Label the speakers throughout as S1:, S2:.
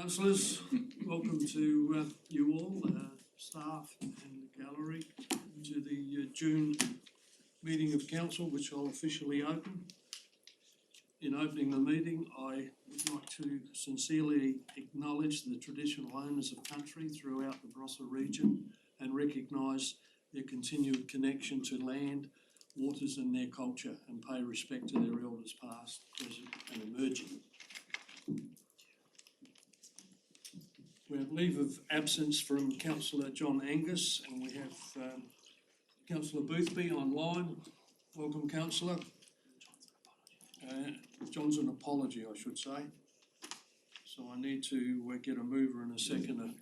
S1: Councillors, welcome to you all, staff and the gallery, to the June meeting of council, which I'll officially open. In opening the meeting, I would like to sincerely acknowledge the traditional owners of country throughout the Barossa region and recognise their continued connection to land, waters and their culture, and pay respect to their elders past, present and emerging. We have leave of absence from Councillor John Angus, and we have Councillor Boothby online. Welcome, Councillor. John's an apology, I should say. So I need to get a mover and a seconder.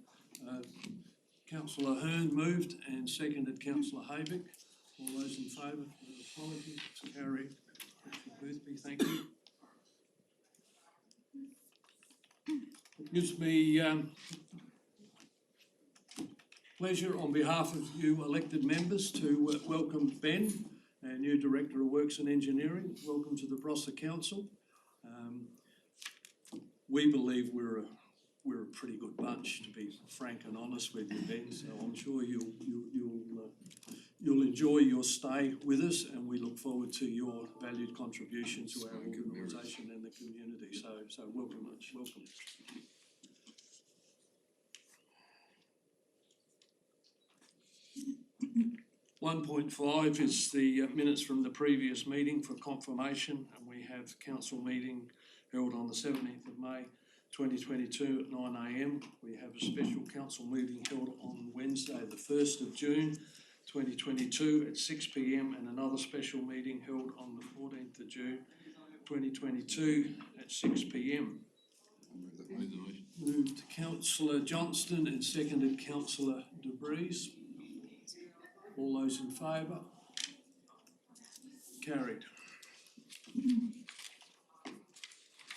S1: Councillor Hearn moved and seconded Councillor Haybick. All those in favour of the apology, it's carried. Councillor Boothby, thank you. It gives me pleasure on behalf of you elected members to welcome Ben, our new Director of Works and Engineering. Welcome to the Barossa Council. We believe we're a pretty good bunch, to be frank and honest with you, Ben. So I'm sure you'll enjoy your stay with us, and we look forward to your valued contribution to our organisation and the community. So welcome. 1.5 is the minutes from the previous meeting for confirmation, and we have council meeting held on the 17th of May 2022 at 9 a.m. We have a special council meeting held on Wednesday the 1st of June 2022 at 6 p.m. and another special meeting held on the 14th of June 2022 at 6 p.m. Moved Councillor Johnston and seconded Councillor DeBreeze. All those in favour? Carried.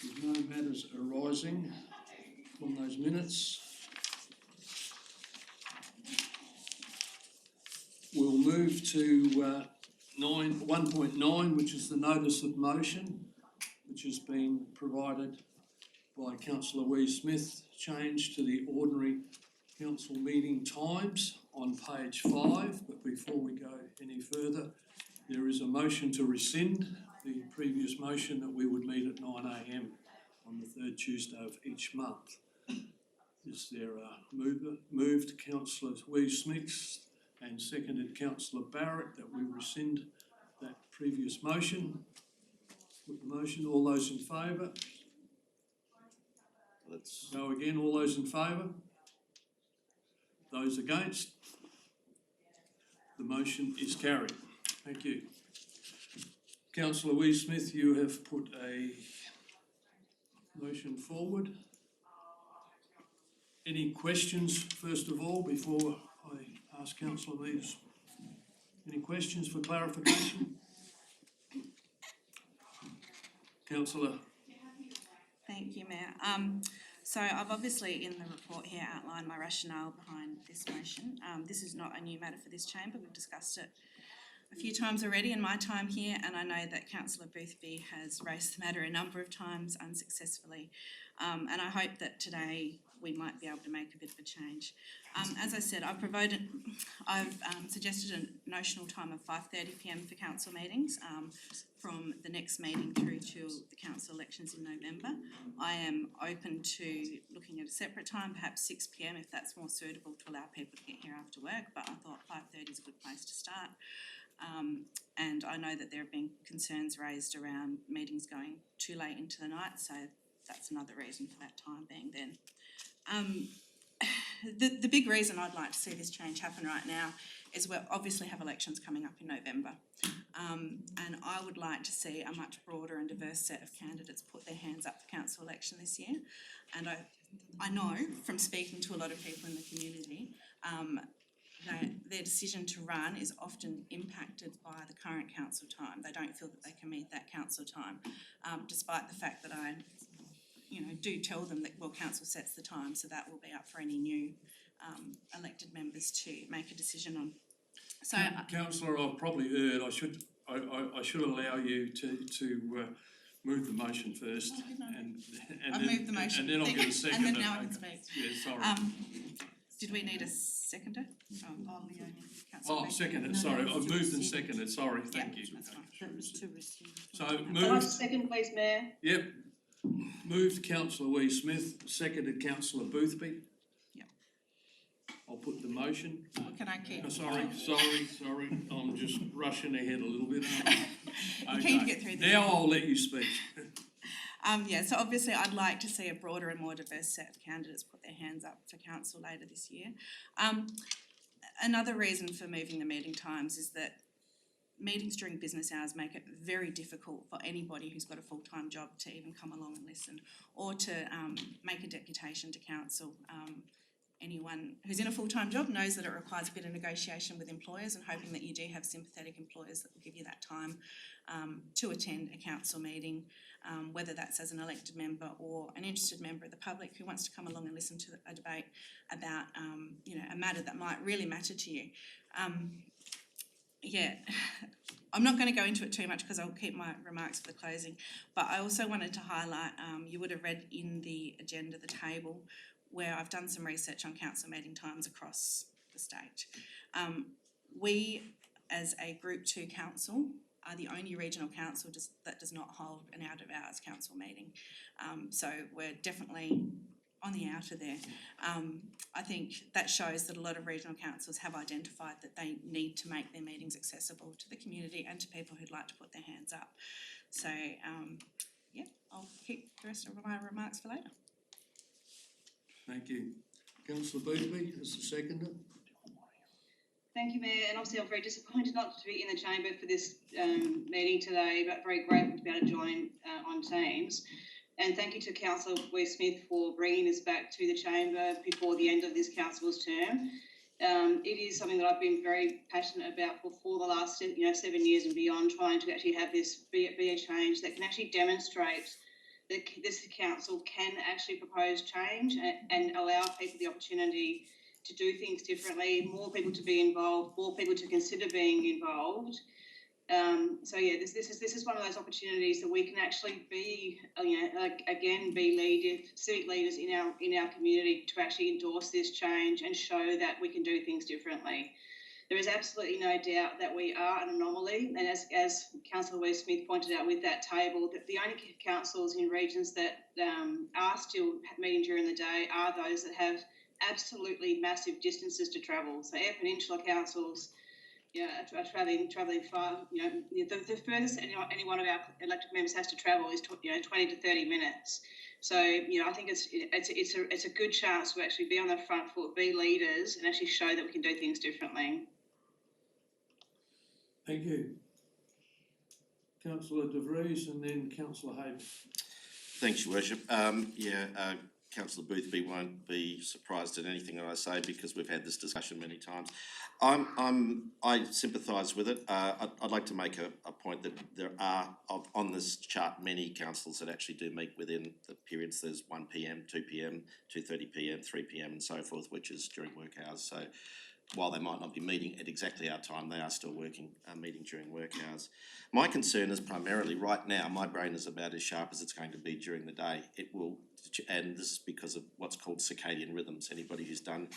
S1: With no matters arising from those minutes, we'll move to 1.9, which is the notice of motion, which has been provided by Councillor Wee Smith, change to the ordinary council meeting times on page 5. But before we go any further, there is a motion to rescind the previous motion that we would meet at 9 a.m. on the third Tuesday of each month. Is there a mover? Moved Councillor Wee Smith and seconded Councillor Barrett that we rescind that previous motion. Put the motion. All those in favour? Let's go again. All those in favour? Those against? The motion is carried. Thank you. Councillor Wee Smith, you have put a motion forward. Any questions, first of all, before I ask Councillor Lees? Any questions for clarification? Councillor.
S2: Thank you, Mayor. So I've obviously in the report here outlined my rationale behind this motion. This is not a new matter for this chamber. We've discussed it a few times already in my time here, and I know that Councillor Boothby has raised the matter a number of times unsuccessfully. And I hope that today we might be able to make a bit of a change. As I said, I've suggested a notional time of 5:30 p.m. for council meetings from the next meeting through to the council elections in November. I am open to looking at a separate time, perhaps 6 p.m. if that's more suitable to allow people to get here after work, but I thought 5:30 is a good place to start. And I know that there have been concerns raised around meetings going too late into the night, so that's another reason for that time being then. The big reason I'd like to see this change happen right now is we obviously have elections coming up in November, and I would like to see a much broader and diverse set of candidates put their hands up for council election this year. And I know from speaking to a lot of people in the community that their decision to run is often impacted by the current council time. They don't feel that they can meet that council time, despite the fact that I do tell them that, well, council sets the time, so that will be up for any new elected members to make a decision on. So,
S1: Councillor, I've probably erred. I should allow you to Move the motion first,
S2: Oh, didn't I?
S1: and
S2: I've moved the motion.
S1: and then I'll get a second.
S2: And then now I can speak.
S1: Yeah, sorry.
S2: Did we need a seconder? Leonie, councillor
S1: Oh,
S2: Baker.
S1: seconded, sorry, I've moved and seconded, sorry, thank you.
S2: That's fine.
S3: That was to receive.
S1: So
S4: Can I have a
S1: moved,
S4: second, please, Mayor?
S1: yep, moved councillor Wee Smith, seconded councillor Boothby.
S2: Yep.
S1: I'll put the motion.
S2: Or can I keep?
S1: Sorry, I'm just rushing ahead a little bit.
S2: You're keen to get through this.
S1: Now I'll let you speak.
S2: So obviously I'd like to see a broader and more diverse set of candidates put their hands up for council later this year. Another reason for moving the meeting times is that meetings during business hours make it very difficult for anybody who's got a full-time job to even come along and listen, or to make a deputation to council. Anyone who's in a full-time job knows that it requires a bit of negotiation with employers, and hoping that you do have sympathetic employers that will give you that time to attend a council meeting, whether that's as an elected member or an interested member of the public who wants to come along and listen to a debate about a matter that might really matter to you. I'm not going to go into it too much because I'll keep my remarks for the closing, but I also wanted to highlight, you would have read in the agenda, the table, where I've done some research on council meeting times across the state. We, as a Group 2 council, are the only regional council that does not hold an out-of-hours council meeting. So we're definitely on the outer there. I think that shows that a lot of regional councils have identified that they need to make their meetings accessible to the community and to people who'd like to put their hands up. So, I'll keep the rest of my remarks for later.
S1: Thank you. Councillor Boothby as the seconder.
S4: Thank you, Mayor, and obviously I'm very disappointed not to be in the chamber for this meeting today, but very grateful to be able to join on Teams. And thank you to Councillor Wee Smith for bringing this back to the chamber before the end of this council's term. It is something that I've been very passionate about for the last 7 years and beyond, trying to actually have this be a change that can actually demonstrate that this council can actually propose change and allow people the opportunity to do things differently, more people to be involved, more people to consider being involved. This is one of those opportunities that we can actually be, be civic leaders in our community to actually endorse this change and show that we can do things differently. There is absolutely no doubt that we are an anomaly, and as Councillor Wee Smith pointed out with that table, that the only councils in regions that are still meeting during the day are those that have absolutely massive distances to travel. So Eyre Peninsula councils, are travelling far. The furthest any one of our elected members has to travel is 20 to 30 minutes. So I think it's a good chance to actually be on the front foot, be leaders, and actually show that we can do things differently.
S1: Thank you. Councillor De Vries and then Councillor Hayden.
S5: Thanks, Your Worship. Councillor Boothby won't be surprised at anything that I say because we've had this discussion many times. I sympathise with it. I'd like to make a point that there are on this chart many councils that actually do meet within the periods. There's 1 p.m, 2 p.m, 2:30 p.m, 3 p.m, and so forth, which is during work hours. So while they might not be meeting at exactly our time, they are still meeting during work hours. My concern is primarily right now, my brain is about as sharp as it's going to be during the day. It will, and this is because of what's called circadian rhythms. Anybody who's done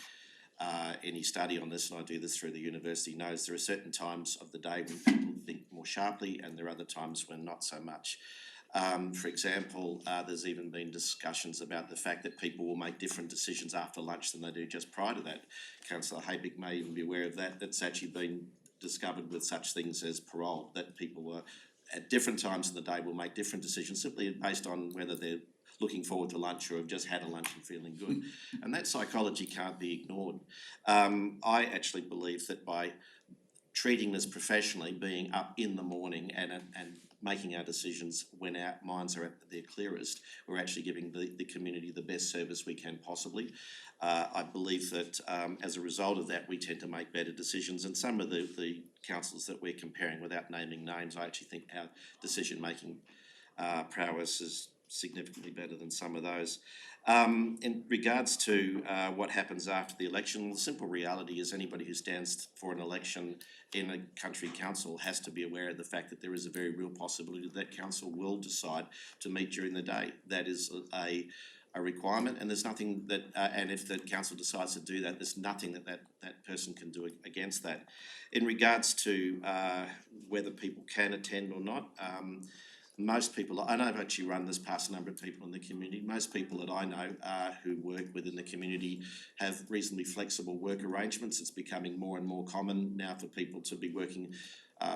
S5: any study on this, and I do this through the university, knows there are certain times of the day when people think more sharply and there are other times when not so much. For example, there's even been discussions about the fact that people will make different decisions after lunch than they do just prior to that. Councillor Haybick may even be aware of that. That's actually been discovered with such things as parole, that people at different times in the day will make different decisions simply based on whether they're looking forward to lunch or have just had a lunch and feeling good. And that psychology can't be ignored. I actually believe that by treating this professionally, being up in the morning and making our decisions when our minds are at their clearest, we're actually giving the community the best service we can possibly. I believe that as a result of that, we tend to make better decisions. And some of the councils that we're comparing, without naming names, I actually think our decision-making prowess is significantly better than some of those. In regards to what happens after the election, the simple reality is anybody who stands for an election in a country council has to be aware of the fact that there is a very real possibility that council will decide to meet during the day. That is a requirement, and there's nothing that, and if the council decides to do that, there's nothing that person can do against that. In regards to whether people can attend or not, most people, and I've actually run this past a number of people in the community, most people that I know who work within the community have reasonably flexible work arrangements. It's becoming more and more common now for people to be working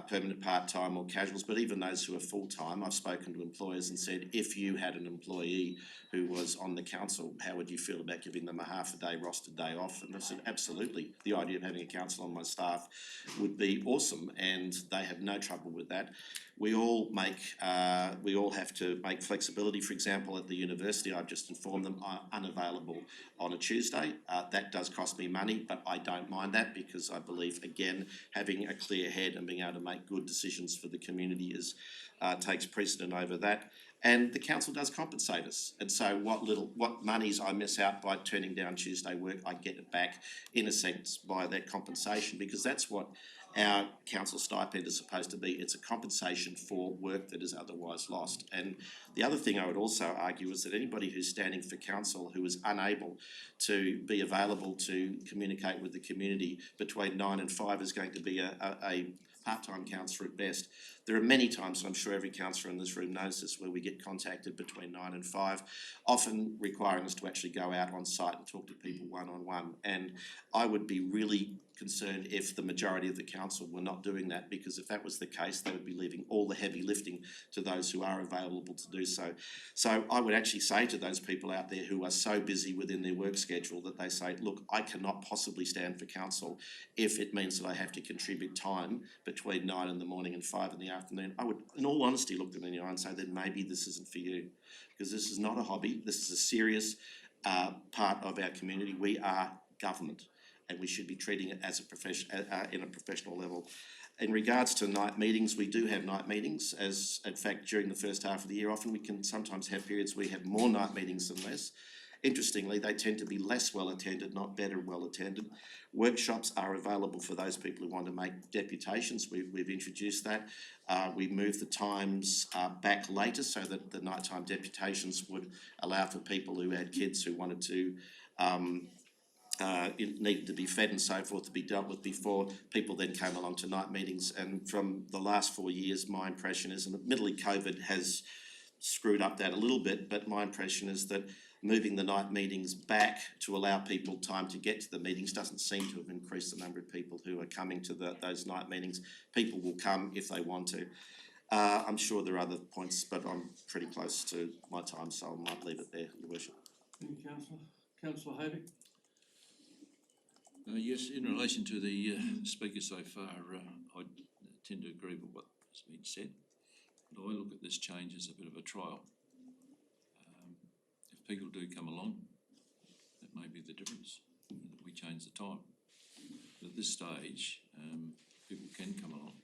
S5: permanent part-time or casuals, but even those who are full-time, I've spoken to employers and said, if you had an employee who was on the council, how would you feel about giving them a half a day rostered day off? And I said, absolutely. The idea of having a council on my staff would be awesome, and they have no trouble with that. We all have to make flexibility. For example, at the university, I've just informed them I'm unavailable on a Tuesday. That does cost me money, but I don't mind that because I believe, again, having a clear head and being able to make good decisions for the community takes precedent over that. And the council does compensate us. And so what monies I miss out by turning down Tuesday work, I get it back in a sense by that compensation, because that's what our council stipend is supposed to be. It's a compensation for work that is otherwise lost. And the other thing I would also argue is that anybody who's standing for council who is unable to be available to communicate with the community between 9 and 5 is going to be a part-time councillor at best. There are many times, and I'm sure every councillor in this room knows this, where we get contacted between 9 and 5, often requiring us to actually go out on site and talk to people one-on-one. And I would be really concerned if the majority of the council were not doing that, because if that was the case, they would be leaving all the heavy lifting to those who are available to do so. So I would actually say to those people out there who are so busy within their work schedule that they say, look, I cannot possibly stand for council if it means that I have to contribute time between 9 in the morning and 5 in the afternoon. I would, in all honesty, look them in the eye and say that maybe this isn't for you, because this is not a hobby. This is a serious part of our community. We are government, and we should be treating it as a in a professional level. In regards to night meetings, we do have night meetings, as in fact during the first half of the year, often we can sometimes have periods where we have more night meetings than less. Interestingly, they tend to be less well attended, not better well attended. Workshops are available for those people who want to make deputations. We've introduced that. We moved the times back later so that the nighttime deputations would allow for people who had kids who wanted to it needed to be fed and so forth to be dealt with before people then came along to night meetings. And from the last 4 years, my impression is, and admittedly COVID has screwed up that a little bit, but my impression is that moving the night meetings back to allow people time to get to the meetings doesn't seem to have increased the number of people who are coming to those night meetings. People will come if they want to. I'm sure there are other points, but I'm pretty close to my time, so I might leave it there, Your Worship.
S1: Thank you, Councillor. Councillor Havey.
S3: Yes, in relation to the speaker so far, I tend to agree with what has been said. But I look at this change as a bit of a trial. If people do come along, that may be the difference, that we change the time. But at this stage, people can come along.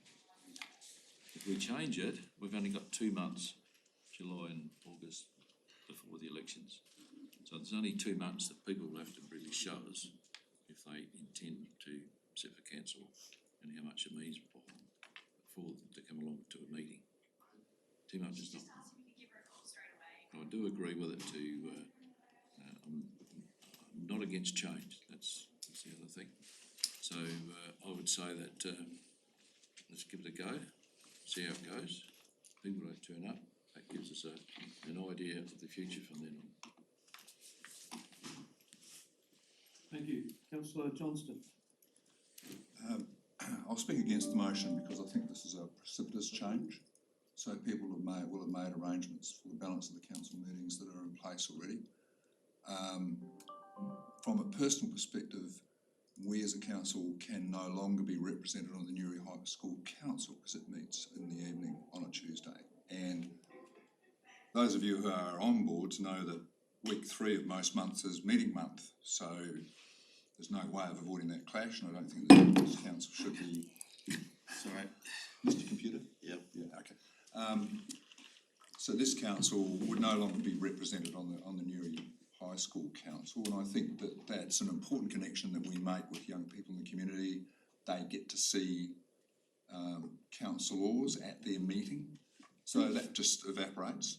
S3: If we change it, we've only got 2 months, July and August, before the elections. So there's only 2 months that people will have to really show us if they intend to sit for council and how much it means for them to come along to a meeting. 2 months is not. I do agree with it I'm not against change, that's the other thing. So I would say that let's give it a go, see how it goes. People don't turn up, that gives us an idea of the future from then on.
S1: Thank you. Councillor Johnston.
S6: I'll speak against the motion because I think this is a precipitous change. So people will have made arrangements for the balance of the council meetings that are in place already. From a personal perspective, we as a council can no longer be represented on the Newry High School Council because it meets in the evening on a Tuesday. And those of you who are on boards know that week 3 of most months is meeting month. So there's no way of avoiding that clash, and I don't think that this council should be. Sorry, Mr. Computer?
S5: Yep.
S6: Yeah, okay. So this council would no longer be represented on the Newry High School Council, and I think that that's an important connection that we make with young people in the community. They get to see councillors at their meeting, so that just evaporates.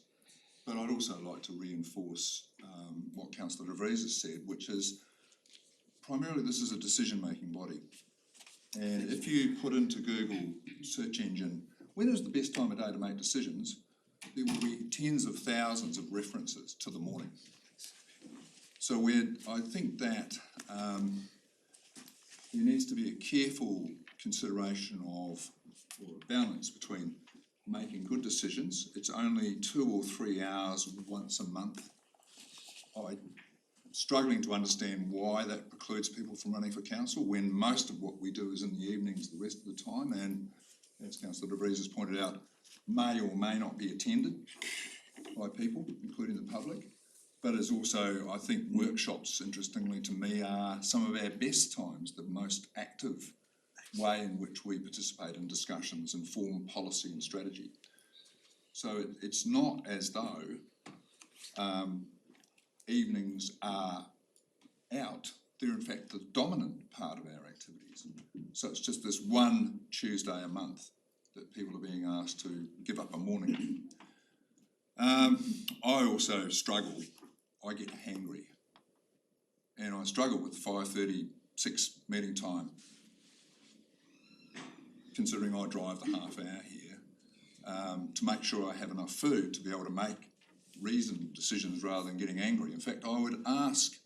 S6: But I'd also like to reinforce what Councillor De Vries has said, which is primarily this is a decision-making body. And if you put into Google search engine, when is the best time of day to make decisions, there will be tens of thousands of references to the morning. So I think that there needs to be a careful consideration of, or a balance between making good decisions. It's only 2 or 3 hours once a month. I'm struggling to understand why that precludes people from running for council when most of what we do is in the evenings the rest of the time, and as Councillor De Vries has pointed out, may or may not be attended by people, including the public. But is also, I think, workshops, interestingly to me, are some of our best times, the most active way in which we participate in discussions and form policy and strategy. So it's not as though evenings are out. They're in fact the dominant part of our activities. So it's just this one Tuesday a month that people are being asked to give up a morning. I also struggle. I get hangry, and I struggle with 5:36 meeting time, considering I drive the half hour here, to make sure I have enough food to be able to make reasoned decisions rather than getting angry. In fact, I would ask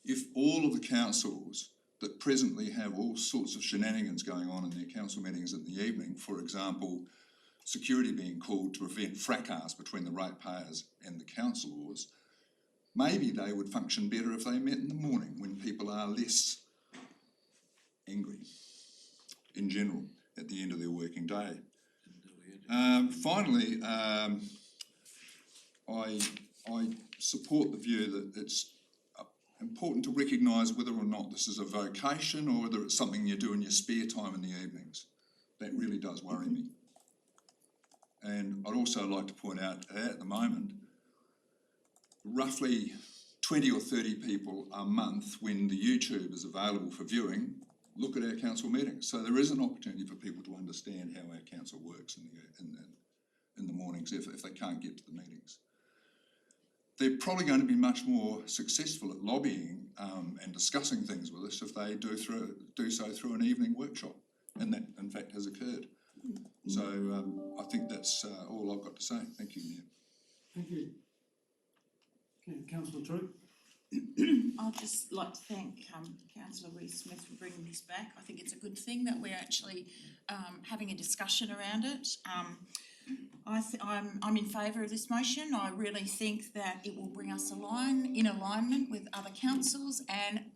S6: if all of the councils that presently have all sorts of shenanigans going on in their council meetings in the evening, for example, security being called to prevent fracas between the ratepayers and the councillors, maybe they would function better if they met in the morning when people are less angry in general at the end of their working day. Finally, I support the view that it's important to recognise whether or not this is a vocation or whether it's something you do in your spare time in the evenings. That really does worry me. And I'd also like to point out at the moment, roughly 20 or 30 people a month when the YouTube is available for viewing look at our council meetings. So there is an opportunity for people to understand how our council works in the mornings if they can't get to the meetings. They're probably going to be much more successful at lobbying and discussing things with us if they do so through an evening workshop, and that in fact has occurred. So I think that's all I've got to say. Thank you, Mayor.
S1: Thank you. Okay, Councillor Troop.
S7: I'd just like to thank Councillor Rees-Smith for bringing this back. I think it's a good thing that we're actually having a discussion around it. I'm in favour of this motion. I really think that it will bring us in alignment with other councils and,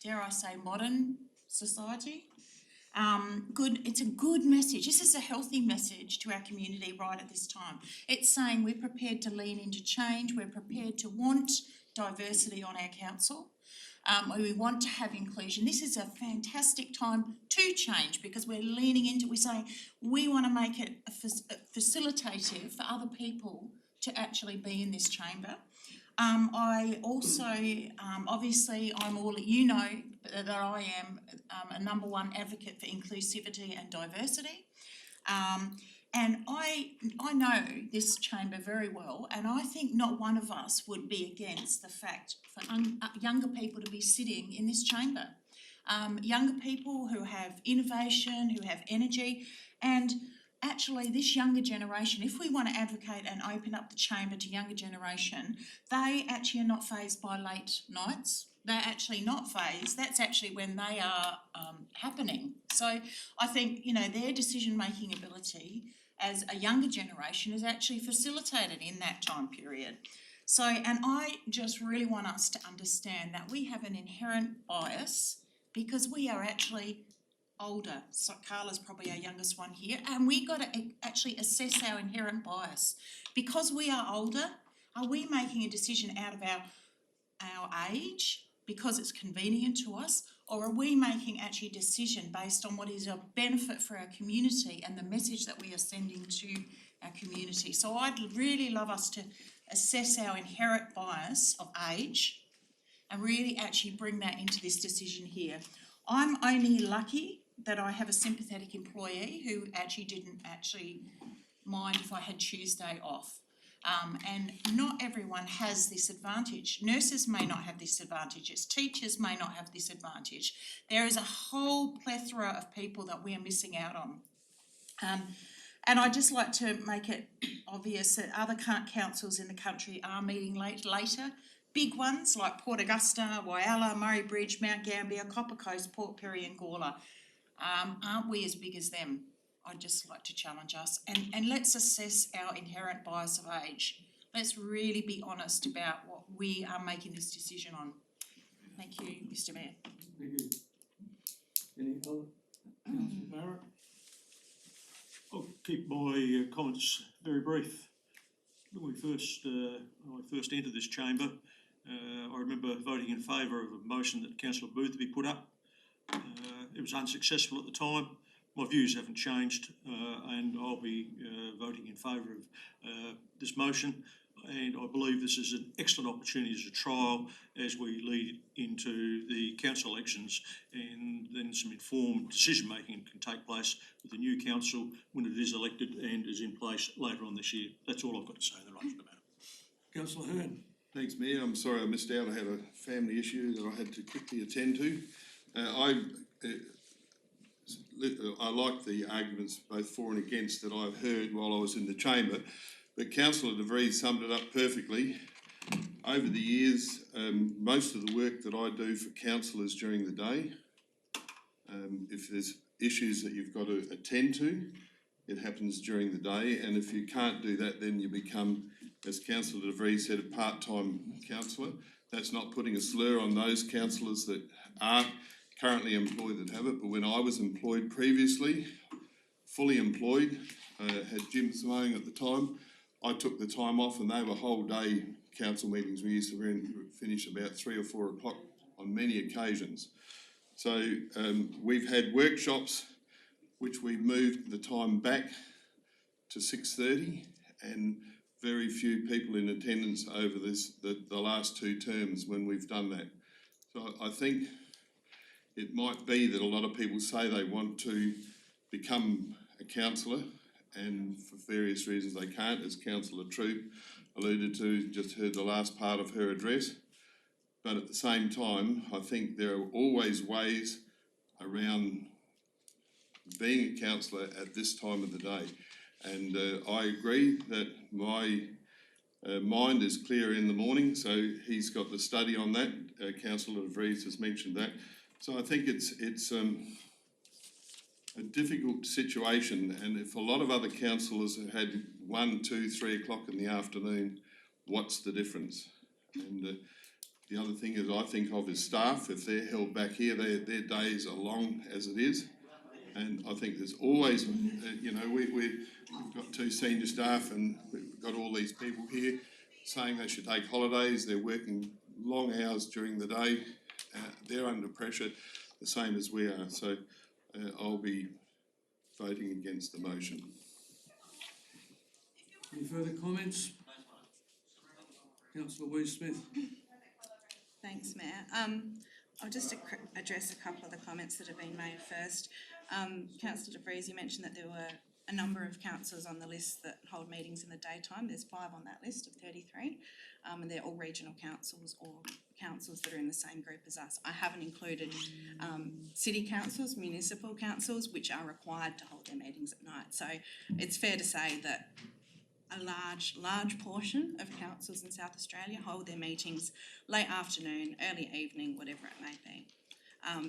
S7: dare I say, modern society. It's a good message. This is a healthy message to our community right at this time. It's saying we're prepared to lean into change, we're prepared to want diversity on our council, we want to have inclusion. This is a fantastic time to change because we're leaning into, we're saying we want to make it facilitative for other people to actually be in this chamber. I also, obviously, I'm all, you know, that I am a number one advocate for inclusivity and diversity. And I know this chamber very well, and I think not one of us would be against the fact for younger people to be sitting in this chamber. Younger people who have innovation, who have energy, and actually this younger generation, if we want to advocate and open up the chamber to younger generation, they actually are not fazed by late nights. They're actually not phased. That's actually when they are happening. So I think, you know, their decision-making ability as a younger generation is actually facilitated in that time period. So, and I just really want us to understand that we have an inherent bias because we are actually older. So Carla's probably our youngest one here, and we got to actually assess our inherent bias. Because we are older, are we making a decision out of our age because it's convenient to us, or are we making actually a decision based on what is a benefit for our community and the message that we are sending to our community. So I'd really love us to assess our inherent bias of age and really actually bring that into this decision here. I'm only lucky that I have a sympathetic employee who actually didn't mind if I had Tuesday off. And not everyone has this advantage. Nurses may not have this advantage. Teachers may not have this advantage. There is a whole plethora of people that we are missing out on. And I'd just like to make it obvious that other councils in the country are meeting later. Big ones like Port Augusta, Whyalla, Murray Bridge, Mount Gambier, Copper Coast, Port Pirie and Gawler. Aren't we as big as them? I'd just like to challenge us. And let's assess our inherent bias of age. Let's really be honest about what we are making this decision on. Thank you, Mr. Mayor.
S1: Thank you. Any other? Councillor Barrett?
S8: I'll keep my comments very brief. When I first entered this chamber, I remember voting in favour of a motion that Councillor Boothby put up. It was unsuccessful at the time. My views haven't changed, and I'll be voting in favour of this motion. And I believe this is an excellent opportunity as a trial as we lead into the council elections, and then some informed decision making can take place with the new council when it is elected and is in place later on this year. That's all I've got to say in the relation to the matter.
S1: Councillor Hearn?
S9: Thanks, Mayor. I'm sorry I missed out. I had a family issue that I had to quickly attend to. I like the arguments both for and against that I've heard while I was in the chamber, but Councillor De Vries summed it up perfectly. Over the years, most of the work that I do for councillors during the day, if there's issues that you've got to attend to, it happens during the day, and if you can't do that, then you become, as Councillor De Vries said, a part-time councillor. That's not putting a slur on those councillors that are currently employed that have it, but when I was employed previously, fully employed, had Jim Simone at the time, I took the time off, and they were whole day council meetings. We used to finish about 3 or 4 o'clock on many occasions. So we've had workshops which we've moved the time back to 6:30, and very few people in attendance over the last 2 terms when we've done that. So I think it might be that a lot of people say they want to become a councillor, and for various reasons they can't, as Councillor Troop alluded to, just heard the last part of her address. But at the same time, I think there are always ways around being a councillor at this time of the day. And I agree that my mind is clear in the morning, so he's got the study on that. Councillor De Vries has mentioned that. So I think it's a difficult situation, and if a lot of other councillors have had 1, 2, 3 o'clock in the afternoon, what's the difference? And the other thing is I think of is staff. If they're held back here, their days are long as it is. And I think there's always, we've got 2 senior staff, and we've got all these people here saying they should take holidays. They're working long hours during the day. They're under pressure, the same as we are. So I'll be voting against the motion.
S1: Any further comments? Councillor Weiss-Smith?
S2: Thanks, Mayor. I'll just address a couple of the comments that have been made first. Councillor De Vries, you mentioned that there were a number of councillors on the list that hold meetings in the daytime. There's 5 on that list of 33, and they're all regional councils or councils that are in the same group as us. I haven't included city councils, municipal councils, which are required to hold their meetings at night. So it's fair to say that a large portion of councils in South Australia hold their meetings late afternoon, early evening, whatever it may be.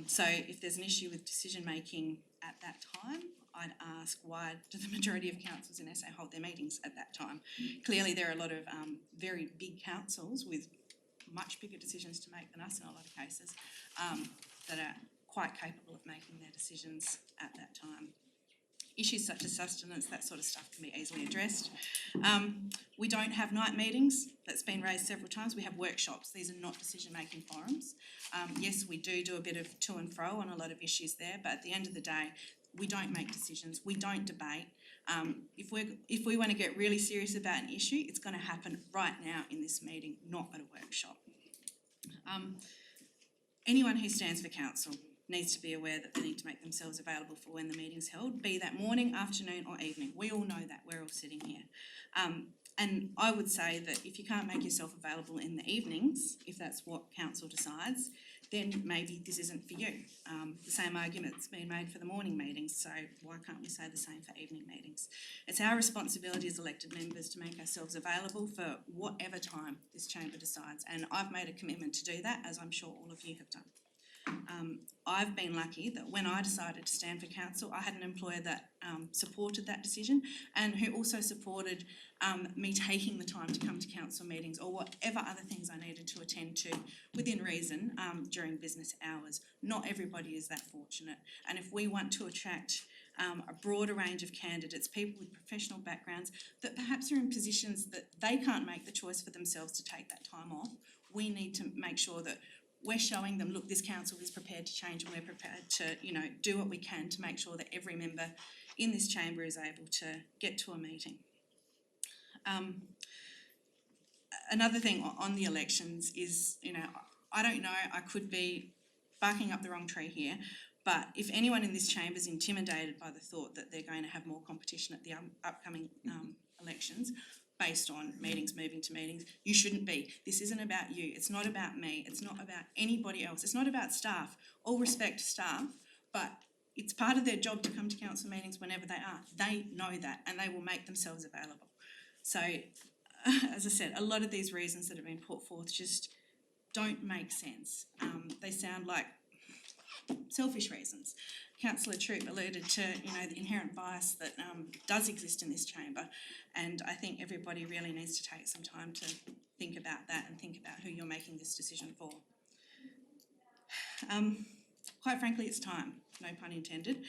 S2: So if there's an issue with decision making at that time, I'd ask, why do the majority of councils in SA hold their meetings at that time? Clearly there are a lot of very big councils with much bigger decisions to make than us in a lot of cases, that are quite capable of making their decisions at that time. Issues such as sustenance, that sort of stuff can be easily addressed. We don't have night meetings. That's been raised several times. We have workshops. These are not decision-making forums. Yes, we do a bit of to and fro on a lot of issues there, but at the end of the day, we don't make decisions. We don't debate. If we want to get really serious about an issue, it's going to happen right now in this meeting, not at a workshop. Anyone who stands for council needs to be aware that they need to make themselves available for when the meeting's held, be that morning, afternoon or evening. We all know that, we're all sitting here. And I would say that if you can't make yourself available in the evenings, if that's what council decides, then maybe this isn't for you. The same argument's been made for the morning meetings, so why can't we say the same for evening meetings? It's our responsibility as elected members to make ourselves available for whatever time this chamber decides, and I've made a commitment to do that, as I'm sure all of you have done. I've been lucky that when I decided to stand for council, I had an employer that supported that decision and who also supported me taking the time to come to council meetings or whatever other things I needed to attend to within reason during business hours. Not everybody is that fortunate, and if we want to attract a broader range of candidates, people with professional backgrounds that perhaps are in positions that they can't make the choice for themselves to take that time off, we need to make sure that we're showing them, look, this council is prepared to change and we're prepared to, do what we can to make sure that every member in this chamber is able to get to a meeting. Another thing on the elections is, I don't know, I could be barking up the wrong tree here, but if anyone in this chamber is intimidated by the thought that they're going to have more competition at the upcoming elections, based on meetings moving to meetings, you shouldn't be. This isn't about you, it's not about me, it's not about anybody else, it's not about staff. All respect to staff, but it's part of their job to come to council meetings whenever they are. They know that and they will make themselves available. So, as I said, a lot of these reasons that have been put forth just don't make sense. They sound like selfish reasons. Councillor Troop alluded to, the inherent bias that does exist in this chamber, and I think everybody really needs to take some time to think about that and think about who you're making this decision for. Quite frankly, it's time, no pun intended.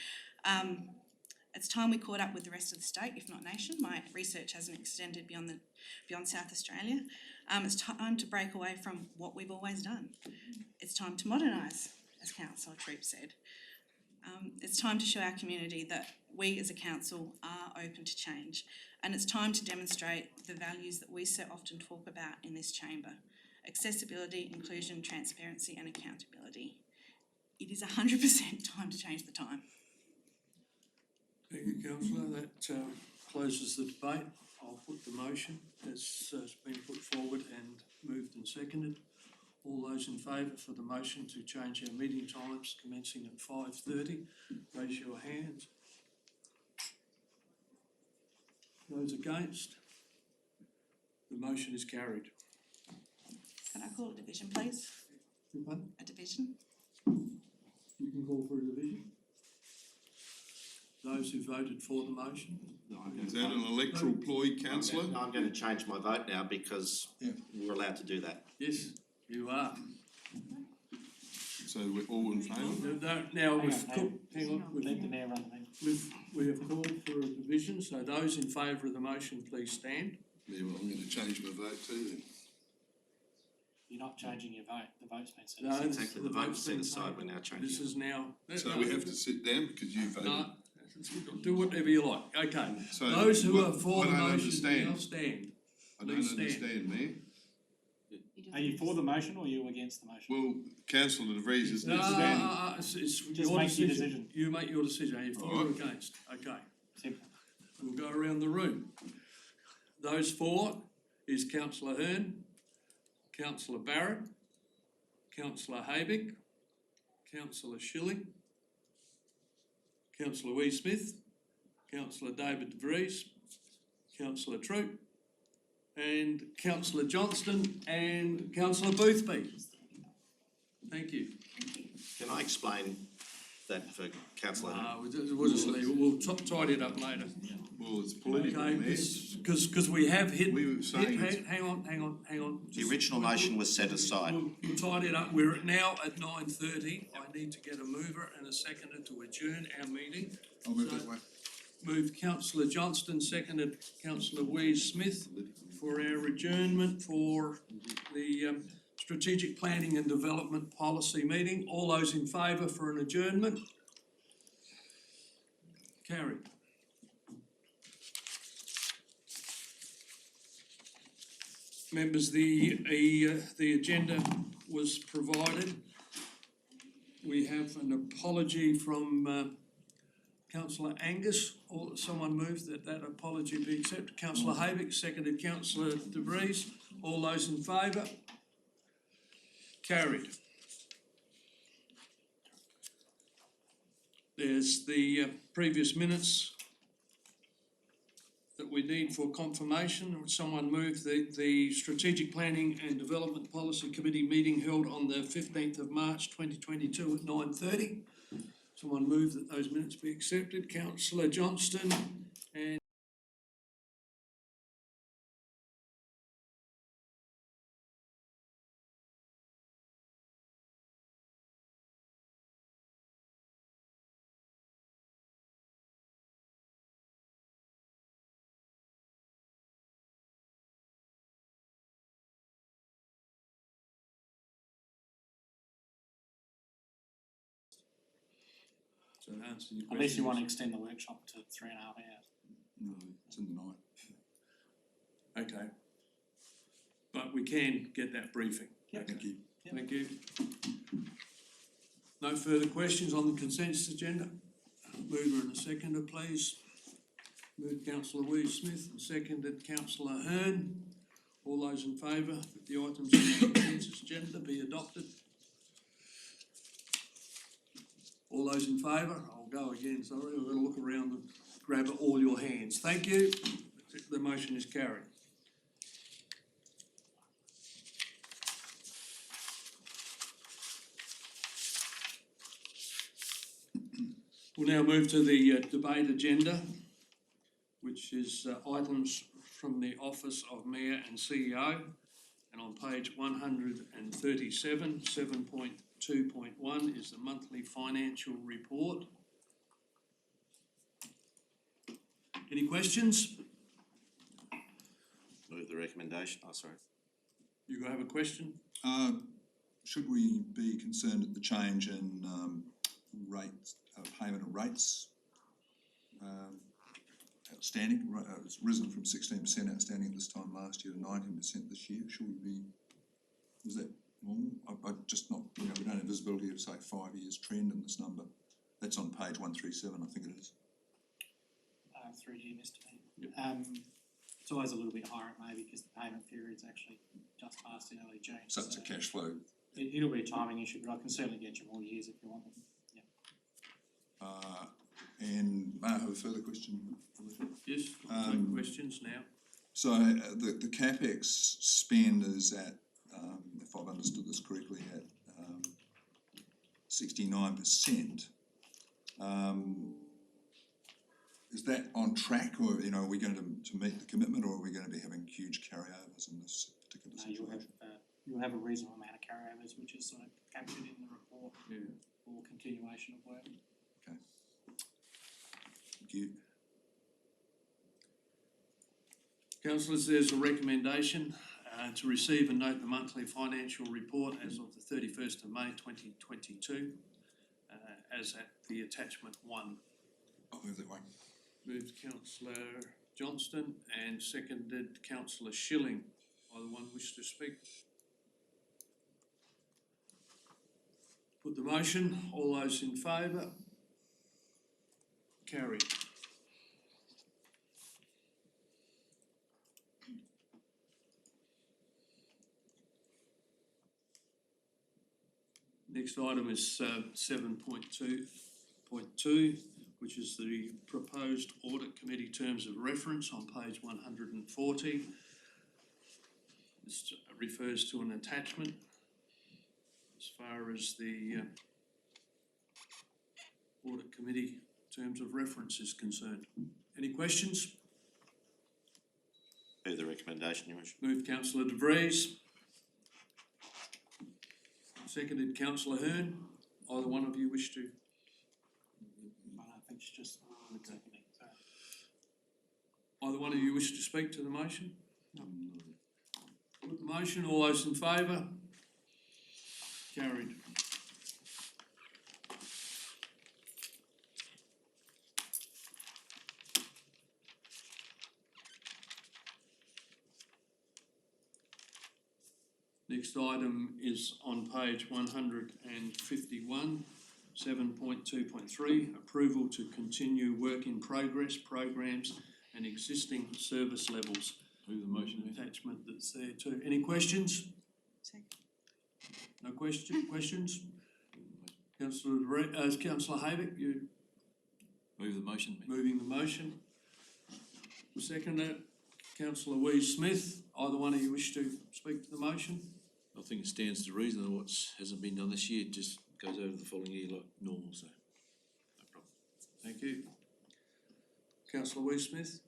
S2: It's time we caught up with the rest of the state, if not nation. My research hasn't extended beyond South Australia. It's time to break away from what we've always done. It's time to modernise, as Councillor Troop said. It's time to show our community that we as a council are open to change, and it's time to demonstrate the values that we so often talk about in this chamber: accessibility, inclusion, transparency and accountability. It is 100% time to change the time.
S1: Thank you, councillor. That closes the debate. I'll put the motion as been put forward and moved and seconded. All those in favour for the motion to change our meeting times commencing at 5:30, raise your hands. Those against? The motion is carried.
S2: Can I call a division, please? A division?
S1: You can call for a division. Those who voted for the motion?
S9: Is that an electoral ploy, councillor?
S5: I'm going to change my vote now because we're allowed to do that.
S1: Yes, you are.
S9: So we're all in favour?
S1: Now, hang on,
S10: Let the mayor run the meeting.
S1: we have called for a division, so those in favour of the motion, please stand.
S9: Yeah, well, I'm going to change my vote too then.
S10: You're not changing your vote, the vote's been set
S1: No,
S10: aside.
S5: Exactly, the vote was set aside, we're now changing
S1: This
S5: it.
S1: is now.
S9: So we have to sit down because you voted.
S1: No, do whatever you like, okay.
S9: So
S1: Those who
S9: what-
S1: are for
S9: I
S1: the
S9: don't
S1: motion
S9: understand.
S1: now stand.
S9: I don't
S1: Please stand.
S9: understand, Mayor.
S10: Are you for the motion or are you against the motion?
S9: Well, councillor De Vries is
S1: No,
S9: standing.
S1: it's
S10: Just
S1: your
S10: make your
S1: decision.
S10: decision.
S1: You make your decision, are you for or
S9: Alright.
S1: against? Okay,
S10: Simple.
S1: we'll go around the room. Those for is councillor Hearn, councillor Barrett, councillor Haybick, councillor Schilling, councillor Wee Smith, councillor David De Vries, councillor Troop, and councillor Johnston and councillor Boothby. Thank you.
S5: Can I explain that for councillor?
S1: We'll just leave it, we'll tidy it up later.
S9: Well, it's political,
S1: Okay,
S9: Mayor.
S1: because we have hit,
S9: We were saying it's-
S1: hang on.
S5: The original motion was set aside.
S1: We'll tidy it up, we're now at 9:30, I need to get a mover and a seconder to adjourn our meeting.
S6: I'll move that way.
S1: Moved councillor Johnston, seconded councillor Wee Smith for our adjournment for the Strategic Planning and Development Policy meeting. All those in favour for an adjournment? Carried. Members, the agenda was provided. We have an apology from councillor Angus, or someone moved that apology be accepted. Councillor Hayvick, seconded councillor De Vries. All those in favour? Carried. There's the previous minutes that we need for confirmation. Would someone move the Strategic Planning and Development Policy Committee meeting held on the 15th of March 2022 at 9:30? Someone move that those minutes be accepted. Councillor Johnston and so to answer your question.
S10: Unless you want to extend the workshop to 3.5 hours.
S6: No, it's in the night.
S1: Okay. But we can get that briefing.
S6: Thank you.
S1: Thank you. No further questions on the consensus agenda? Mover and a seconder, please. Moved councillor Smith and seconded councillor Hearn. All those in favour that the items on the consensus agenda be adopted? All those in favour? I'll go again, sorry, I've got to look around and grab all your hands. Thank you. The motion is carried. We'll now move to the debate agenda, which is items from the Office of Mayor and CEO. And on page 137, 7.2.1 is the monthly financial report. Any questions?
S5: Move the recommendation. Oh, sorry.
S1: You have a question?
S6: Should we be concerned at the change in rates, payment of rates outstanding? It's risen from 16% outstanding at this time last year to 19% this year. Should we be, is that normal? I just not, we don't have visibility of, say, 5 years trend in this number. That's on page 137, I think it is.
S10: Through to you, Mr. Mayor. It's always a little bit higher, it may, because the payment period's actually just passed in early June.
S6: So it's a cash flow.
S10: It'll be a timing issue, but I can certainly get you more years if you want them.
S6: And may I have a further question?
S1: Yes, I'll take questions now.
S6: So the CapEx spend is at, if I've understood this correctly, at 69%. Is that on track, or are we going to meet the commitment, or are we going to be having huge carryovers in this particular situation?
S10: You'll have a reasonable amount of carryovers, which is sort of captured in the report for continuation of work.
S6: Okay. Thank you.
S1: Councillors, there's a recommendation to receive and note the monthly financial report as of the 31st of May 2022 as at the attachment 1.
S6: I'll move that one.
S1: Moved councillor Johnston and seconded councillor Schilling. Either one wish to speak? Put the motion. All those in favour? Carried. Next item is 7.2.2, which is the proposed audit committee terms of reference on page 140. This refers to an attachment as far as the audit committee terms of reference is concerned. Any questions?
S5: Move the recommendation, Your Worship.
S1: Moved councillor De Vries. Seconded councillor Hearn. Either one of you wish to?
S10: I think it's just seconding. So
S1: Either one of you wish to speak to the motion? No. Put the motion. All those in favour? Carried. Next item is on page 151, 7.2.3, approval to continue work in progress programs and existing service levels.
S3: Move the motion, Mayor.
S1: Attachment that's there too. Any questions?
S2: Second.
S1: No questions? Councillor Hayvick, you
S3: Move the motion, Mayor.
S1: moving the motion. Seconder, Councillor Smith, either one of you wish to speak to the motion?
S3: I think it stands to reason that what hasn't been done this year just goes over the following year like normal, so no problem.
S1: Thank you. Councillor Smith.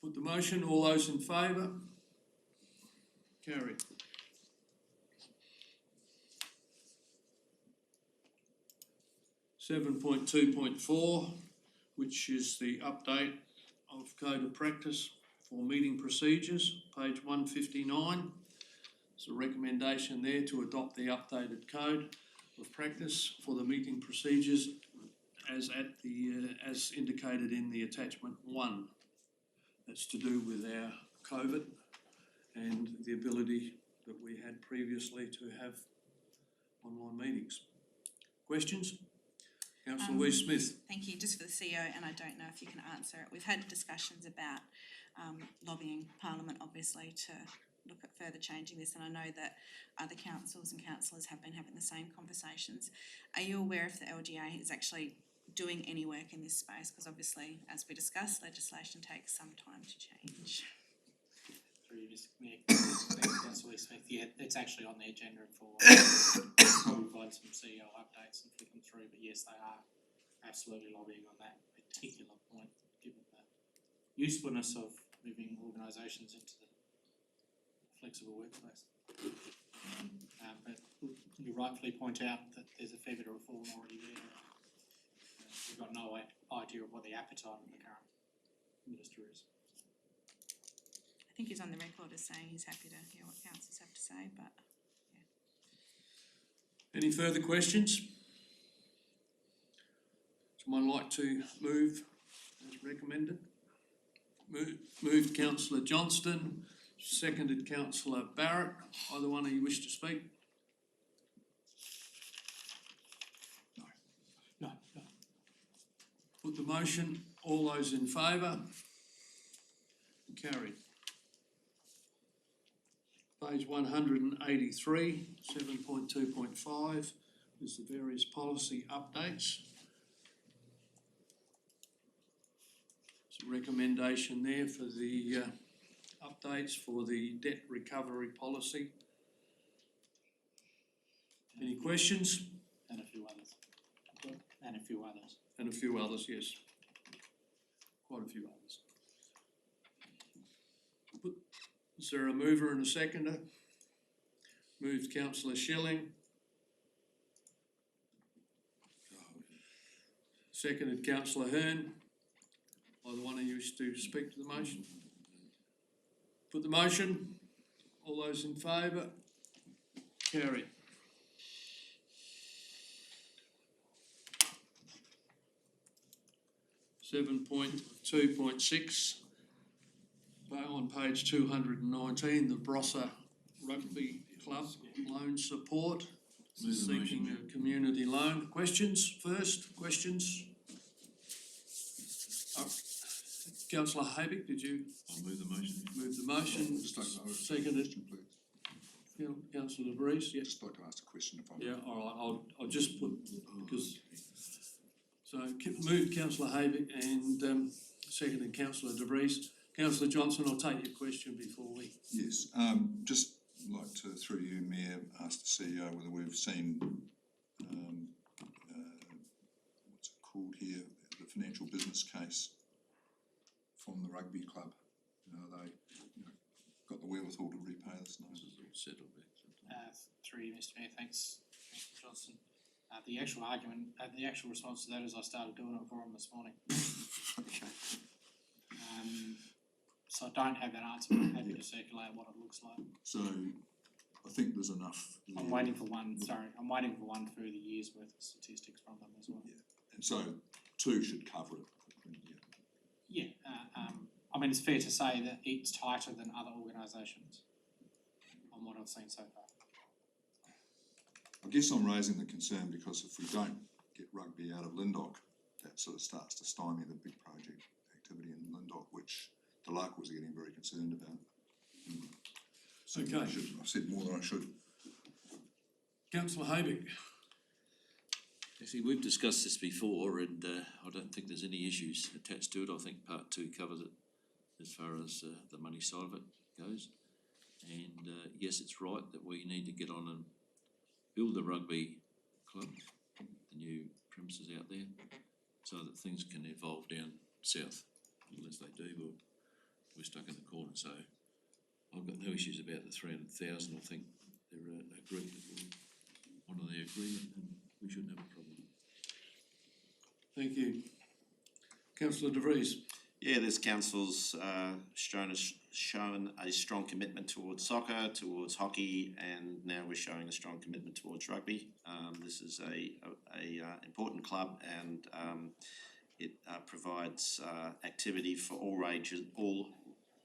S1: Put the motion, all those in favour? Carried. Seven point 2.4, which is the update of Code of Practice for meeting procedures, page 159. There's a recommendation there to adopt the updated Code of Practice for the meeting procedures as indicated in the attachment 1. That's to do with our COVID and the ability that we had previously to have online meetings. Questions? Councillor Smith.
S2: Thank you. Just for the CEO, and I don't know if you can answer it. We've had discussions about lobbying Parliament, obviously, to look at further changing this, and I know that other councils and councillors have been having the same conversations. Are you aware if the LGA is actually doing any work in this space? Because obviously, as we discussed, legislation takes some time to change.
S10: Through you, Mr. Mayor, Councillor Smith, yeah, it's actually on the agenda for probably provide some CEO updates and flick them through, but yes, they are absolutely lobbying on that particular point, given the usefulness of moving organisations into the flexible workplace. But you rightfully point out that there's a fair bit of reform already there. We've got no idea of what the appetite of the current minister is.
S2: I think he's on the record as saying he's happy to hear what councils have to say, but yeah.
S1: Any further questions? Someone like to move as recommended? Moved Councillor Johnston, seconded Councillor Barrett. Either one of you wish to speak?
S10: No.
S1: Put the motion. All those in favour? Carried. Page 183, 7.2.5 is the various policy updates. There's a recommendation there for the updates for the debt recovery policy. Any questions?
S10: And a few others. And a few others.
S1: And a few others, yes. Quite a few others. Is there a mover and a seconder? Moved Councillor Schilling. Seconded Councillor Hearn. Either one of you wish to speak to the motion? Put the motion. All those in favour? Carried. Seven point 2.6. On page 219, the Barossa Rugby Club loan support, seeking a community loan. Questions first? Questions? Councillor Hayvick, did you
S3: I'll move the motion.
S1: move the motion?
S6: Just like to ask a
S1: Seconded.
S6: question, please.
S1: Councillor DeVries, yes.
S6: Just like to ask a question if I may.
S1: Yeah, all right, I'll just put, because, so moved Councillor Hayvick and seconded Councillor DeVries. Councillor Johnson, I'll take your question before we...
S6: Yes, just like to, through you, Mayor, ask the CEO whether we've seen, what's it called here, the financial business case from the rugby club. They got the wherewithal to repay this loan.
S1: Settled
S10: Through you, Mr. Mayor, thanks, Mr. Johnson. The actual argument, the actual response to that is I started doing it for him this morning.
S6: Okay.
S10: So I don't have that answer, but I'm happy to circulate what it looks like.
S6: So I think there's enough there.
S10: I'm waiting for one further year's worth of statistics from them as well.
S6: Yeah, and so two should cover it.
S10: Yeah, I mean, it's fair to say that it's tighter than other organisations on what I've seen so far.
S6: I guess I'm raising the concern because if we don't get rugby out of Lindok, that sort of starts to stymie the big project activity in Lindok, which the locals are getting very concerned about. So
S1: Okay.
S6: I've said more than I should.
S1: Councillor Haybick.
S3: Actually, we've discussed this before, and I don't think there's any issues attached to it. I think part two covers it as far as the money side of it goes. And yes, it's right that we need to get on and build the rugby club, the new premises out there, so that things can evolve down south. Unless they do, we're stuck in the corner. So I've got no issues about the 300,000. I think they're agreed that we'll honour their agreement, and we shouldn't have a problem.
S1: Thank you. Councillor De Vries.
S5: Yeah, this council's shown a strong commitment towards soccer, towards hockey, and now we're showing a strong commitment towards rugby. This is a important club, and it provides activity for all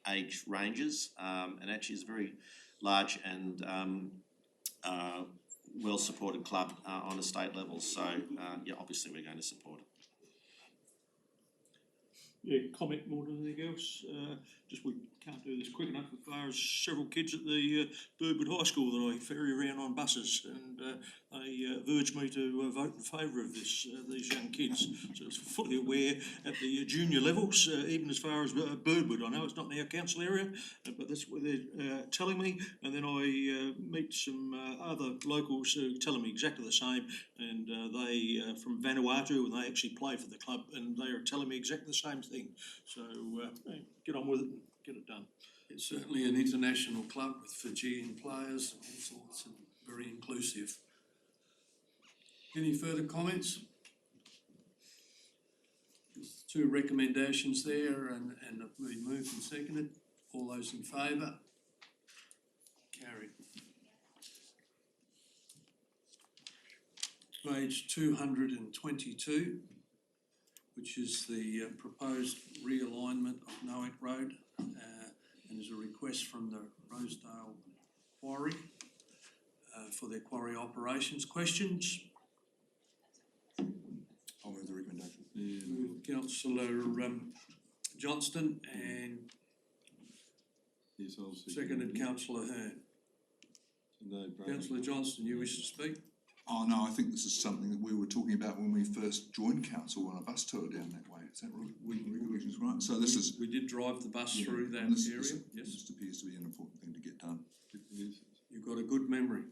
S5: age ranges, and actually is a very large and well supported club on a state level. So yeah, obviously we're going to support it.
S8: Yeah, comment more than anything else. Just we can't do this quick enough as far as several kids at the Birdwood High School that I ferry around on buses, and they urged me to vote in favour of this. These young kids, so it's fully aware at the junior levels, even as far as Birdwood. I know it's not in our council area, but that's what they're telling me. And then I meet some other locals who tell me exactly the same, and they from Vanuatu, and they actually play for the club, and they are telling me exactly the same thing. So get on with it and get it done.
S1: It's certainly an international club with Fijian players and all sorts, and very inclusive. Any further comments? There's two recommendations there, and have been moved and seconded. All those in favour? Carried. Page 222, which is the proposed realignment of Noack Road, and is a request from the Rosedale Quarry for their quarry operations. Questions?
S6: I'll move the recommendation.
S1: Moved Councillor Johnston, and
S9: Yes, I'll
S1: seconded Councillor Hearn.
S9: No,
S1: Councillor Johnston, you wish to speak?
S6: Oh no, I think this is something that we were talking about when we first joined council on a bus tour down that way. Is that right? Regulations, right? So this is.
S1: We did drive the bus through that
S6: this,
S1: area, yes.
S6: This appears to be an important thing to get done.
S9: Yes.
S1: You've got a good memory.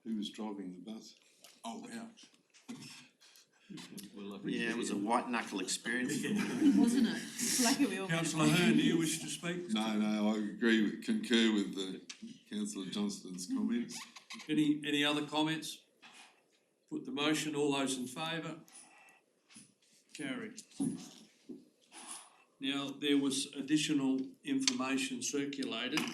S9: Who was driving the bus?
S6: Oh, ouch.
S5: Yeah, it was a white knuckle experience.
S2: Wasn't it? It's like we all.
S1: Councillor Hearn, do you wish to speak?
S9: No, I concur with Councillor Johnston's comments.
S1: Any other comments? Put the motion, all those in favour? Carried. Now, there was additional information circulated,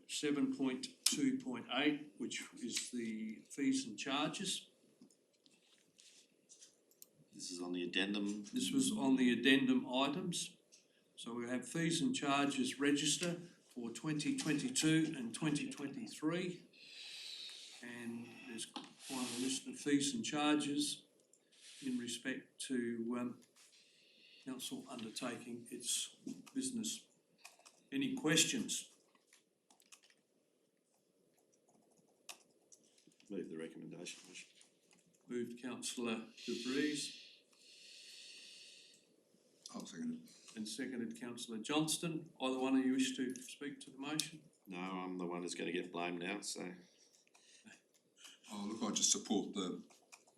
S1: 7.2.8, which is the fees and charges.
S5: This is on the addendum.
S1: This was on the addendum items. So we have fees and charges register for 2022 and 2023. And there's quite a list of fees and charges in respect to council undertaking its business. Any questions?
S5: Move the recommendation.
S1: Moved Councillor De Vries
S6: I'll second it.
S1: and seconded Councillor Johnston. Either one of you wish to speak to the motion?
S5: No, I'm the one who's going to get blamed now, so.
S6: Oh, look, I just support the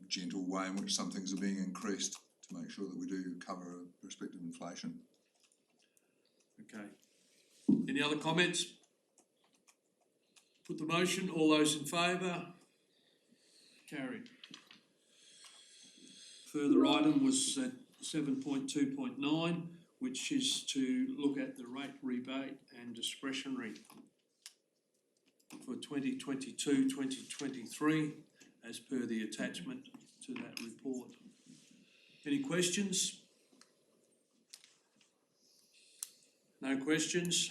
S6: gentle way in which some things are being increased to make sure that we do cover respective inflation.
S1: Okay. Any other comments? Put the motion, all those in favour? Carried. Further item was 7.2.9, which is to look at the rate rebate and discretionary for 2022-2023 as per the attachment to that report. Any questions? No questions?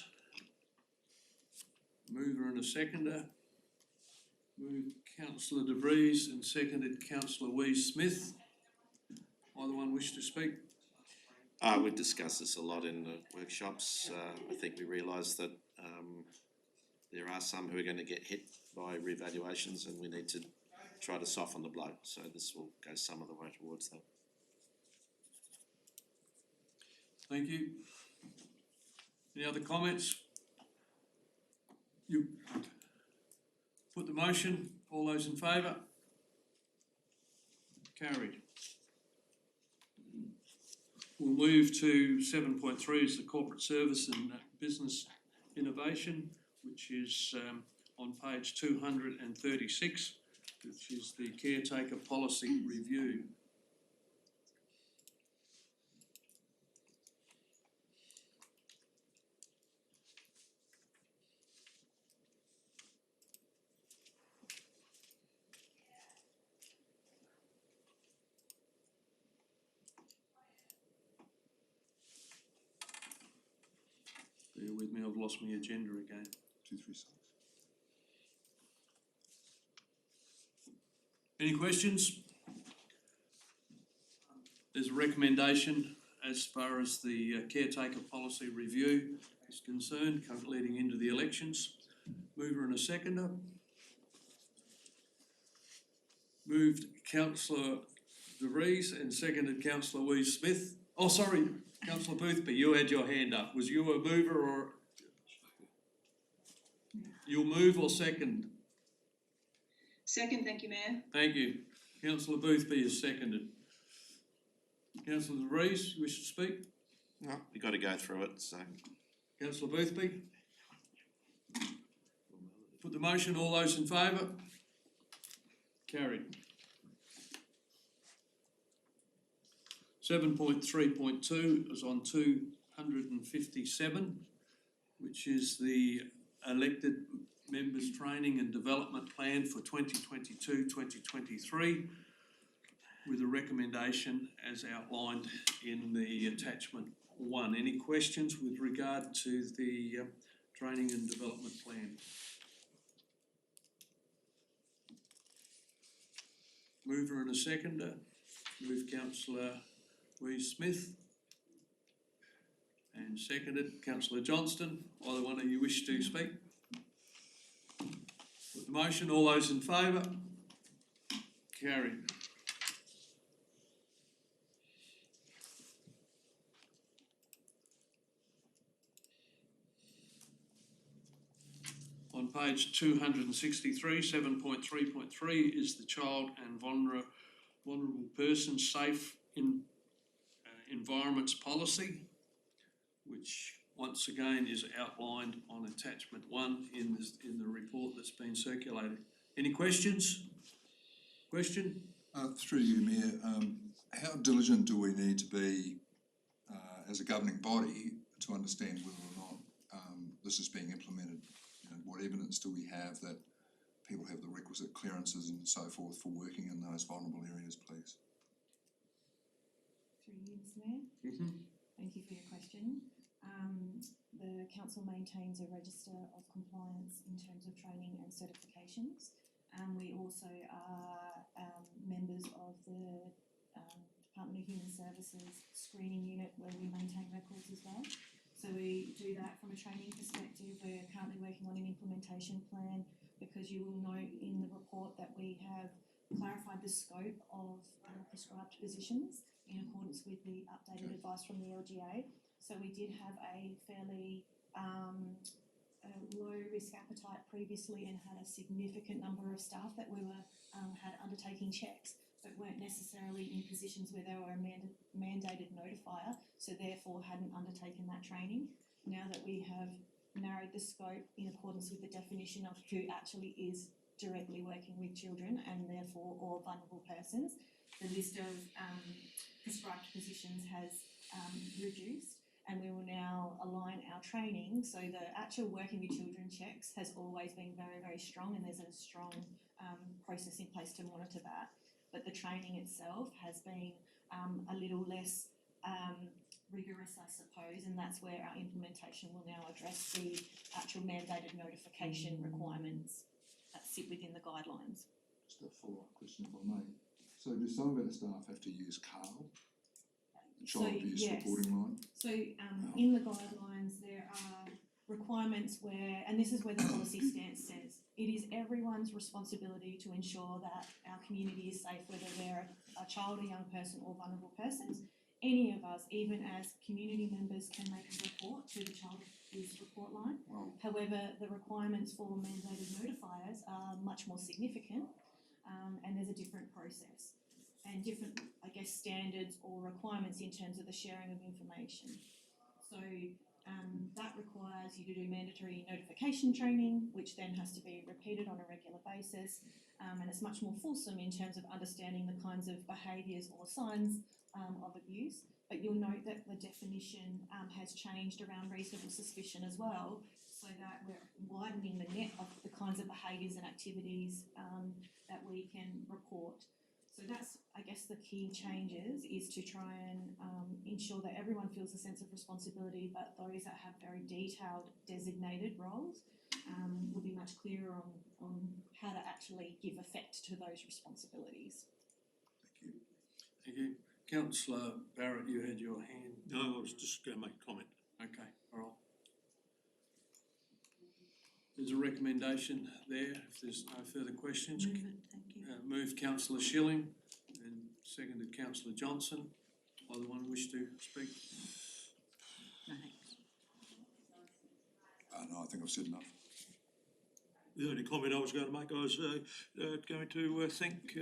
S1: Mover and a seconder. Moved councillor De Vries and seconded councillor Smith. Either one wish to speak?
S5: We discussed this a lot in the workshops. I think we realise that there are some who are going to get hit by revaluations, and we need to try to soften the blow. So this will go some of the way towards that.
S1: Thank you. Any other comments? You put the motion. All those in favour? Carried. We'll move to 7.3 is the corporate service and business innovation, which is on page 236, which is the caretaker policy review. Bear with me, I've lost my agenda again.
S6: 236.
S1: Any questions? There's a recommendation as far as the caretaker policy review is concerned, currently leading into the elections. Mover and a seconder. Moved councillor De Vries and seconded councillor Smith. Oh, sorry, councillor Boothby, you had your hand up. Was you a mover or? You'll move or second?
S4: Second, thank you, Mayor.
S1: Thank you. Councillor Boothby is seconded. Councillor De Vries, you wish to speak?
S5: No, we've got to go through it, so.
S1: Councillor Boothby? Put the motion, all those in favour? Carried. 7.3.2 is on 257, which is the elected members training and development plan for 2022-2023 with a recommendation as outlined in the attachment 1. Any questions with regard to the training and development plan? Mover and a seconder. Move councillor Smith and seconded councillor Johnston. Either one of you wish to speak? Put the motion, all those in favour? Carried. On page 263, 7.3.3 is the child and vulnerable persons safe in environments policy, which once again is outlined on attachment 1 in the report that's been circulated. Any questions? Question?
S6: Through you, Mayor, how diligent do we need to be as a governing body to understand whether or not this is being implemented? You know, what evidence do we have that people have the requisite clearances and so forth for working in those vulnerable areas, please?
S11: Through you, Mr. Mayor. Thank you for your question. The council maintains a register of compliance in terms of training and certifications. We also are members of the Department of Human Services screening unit where we maintain records as well. So we do that from a training perspective. We're currently working on an implementation plan because you will note in the report that we have clarified the scope of prescribed positions in accordance with the updated advice from the LGA. So we did have a fairly low risk appetite previously and had a significant number of staff that we were had undertaking checks but weren't necessarily in positions where they were a mandated notifier, so therefore hadn't undertaken that training. Now that we have narrowed the scope in accordance with the definition of who actually is directly working with children and therefore all vulnerable persons, the list of prescribed positions has reduced, and we will now align our training so the actual working with children checks has always been very, very strong, and there's a strong process in place to monitor that. But the training itself has been a little less rigorous, I suppose, and that's where our implementation will now address the actual mandated notification requirements that sit within the guidelines.
S6: Just a follow-up question if I may. So do some of our staff have to use CARL, the child abuse
S11: yes.
S6: reporting line?
S11: So in the guidelines, there are requirements where, and this is where the policy stance says, it is everyone's responsibility to ensure that our community is safe, whether they're a child, a young person or vulnerable persons. Any of us, even as community members, can make a report to the child abuse report line.
S6: Wow.
S11: However, the requirements for mandated notifiers are much more significant, and there's a different process and different, I guess, standards or requirements in terms of the sharing of information. So that requires you to do mandatory notification training, which then has to be repeated on a regular basis, and it's much more fulsome in terms of understanding the kinds of behaviours or signs of abuse. But you'll note that the definition has changed around reasonable suspicion as well, so that we're widening the net of the kinds of behaviours and activities that we can report. So that's, I guess, the key changes is to try and ensure that everyone feels a sense of responsibility, but those that have very detailed designated roles will be much clearer on how to actually give effect to those responsibilities.
S6: Thank you.
S1: Thank you. Councillor Barrett, you had your hand.
S8: No, I was just going to make a comment.
S1: Okay, all right. There's a recommendation there, if there's no further questions.
S2: Move it, thank you.
S1: Moved councillor Schilling and seconded councillor Johnson. Either one wish to speak?
S2: No, thanks.
S6: No, I think I've said enough.
S8: The only comment I was going to make, I was going to thank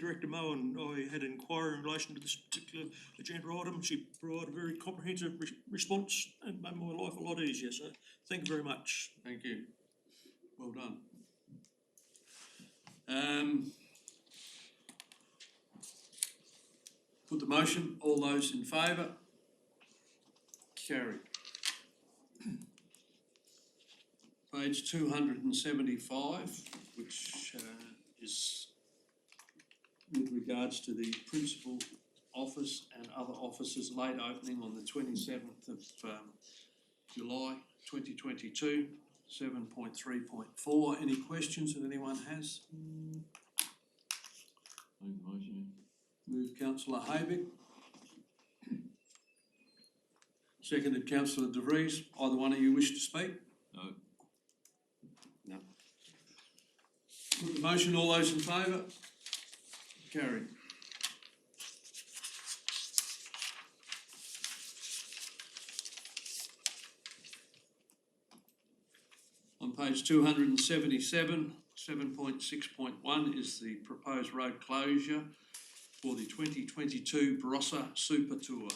S8: Director Moen. I had an inquiry in relation to this particular agenda item. She provided a very comprehensive response and made my life a lot easier, so thank you very much.
S1: Thank you. Well done. Put the motion. All those in favour? Carried. Page 275, which is with regards to the principal office and other offices late opening on the 27th of July 2022, 7.3.4. Any questions that anyone has?
S3: Make the motion.
S1: Move councillor Haybick. Seconded councillor De Vries. Either one of you wish to speak?
S3: No.
S5: No.
S1: Put the motion. All those in favour? Carried. On page 277, 7.6.1 is the proposed road closure for the 2022 Barossa Super Tour.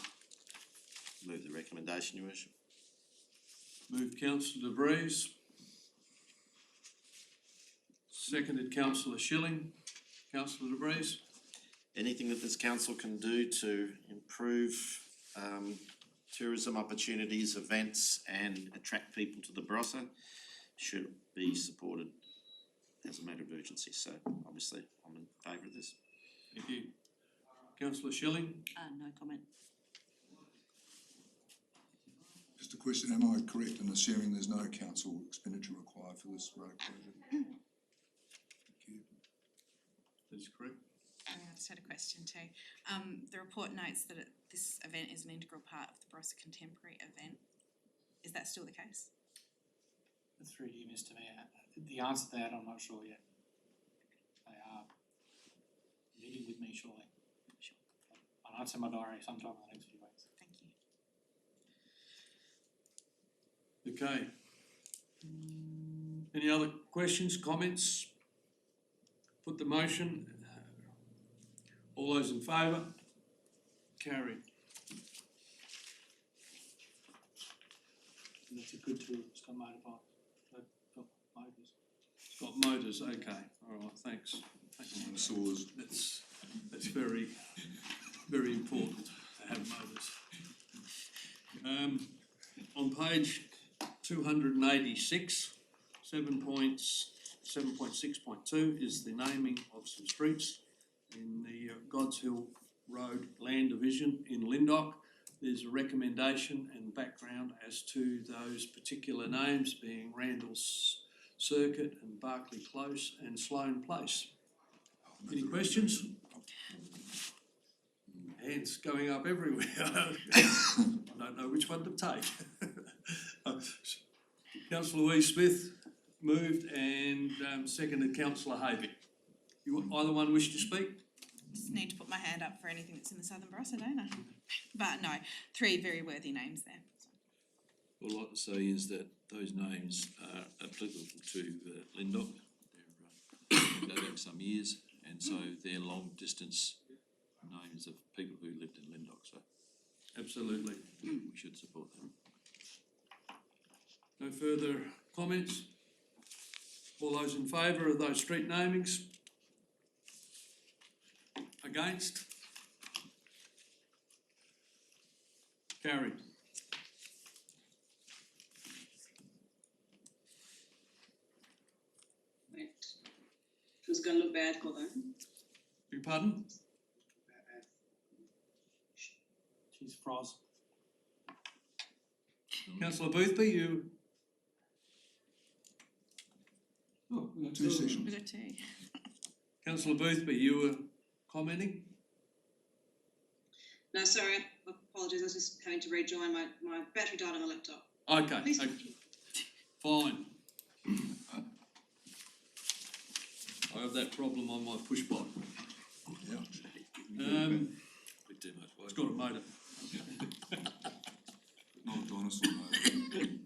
S5: Move the recommendation, Your Worship.
S1: Moved councillor De Vries. Seconded councillor Schilling. Councillor De Vries.
S5: Anything that this council can do to improve tourism opportunities, events and attract people to the Barossa should be supported as a matter of urgency. So obviously I'm in favour of this.
S1: Thank you. Councillor Schilling.
S2: No comment.
S6: Just a question, am I correct in assuming there's no council expenditure required for this road closure? Thank you.
S1: That's correct.
S2: I just had a question too. The report notes that this event is an integral part of the Barossa Contemporary event. Is that still the case?
S10: Through you, Mr. Mayor. The answer to that, I'm not sure yet. They are meeting with me shortly.
S2: Sure.
S10: I'll answer my diary sometime in the next few weeks.
S2: Thank you.
S1: Okay. Any other questions, comments? Put the motion. All those in favour? Carried.
S10: And it's a good tour. It's got motorbike. Got motors.
S1: It's got motors, okay. All right, thanks.
S6: Saws.
S1: That's very, very important to have motors. On page 286, 7.6.2 is the naming of some streets in the Gods Hill Road Land Division in Lyndoch. there's a recommendation and background as to those particular names being Randall's Circuit and Barclay Close and Sloane Place. Any questions? Hands going up everywhere. I don't know which one to take. Councillor Louise Smith moved and seconded Councillor Havey. You either one wish to speak?
S2: Just need to put my hand up for anything that's in the Southern Barossa, don't I? But no, 3 very worthy names there.
S3: What I'd like to say is that those names are applicable to Lindok. They go back some years, and so they're long distance names of people who lived in Lindok, so
S1: Absolutely.
S3: we should support them.
S1: No further comments? All those in favour of those street namings? Against? Carried.
S4: Wait. It was going to look bad, Gordon.
S1: Beg your pardon?
S10: She's froze.
S1: Councillor Boothby, you?
S10: Oh, we got
S6: 2 sessions.
S2: We've got 2.
S1: Councillor Boothby, you were commenting?
S4: No, sorry, apologies, I was just having to rejoin my battery died on my laptop.
S1: Okay,
S4: Please
S1: okay.
S4: continue.
S1: Fine. I have that problem on my push button.
S6: Yeah.
S3: Bit too much work.
S1: It's got a motor.
S6: Not a dinosaur, mate.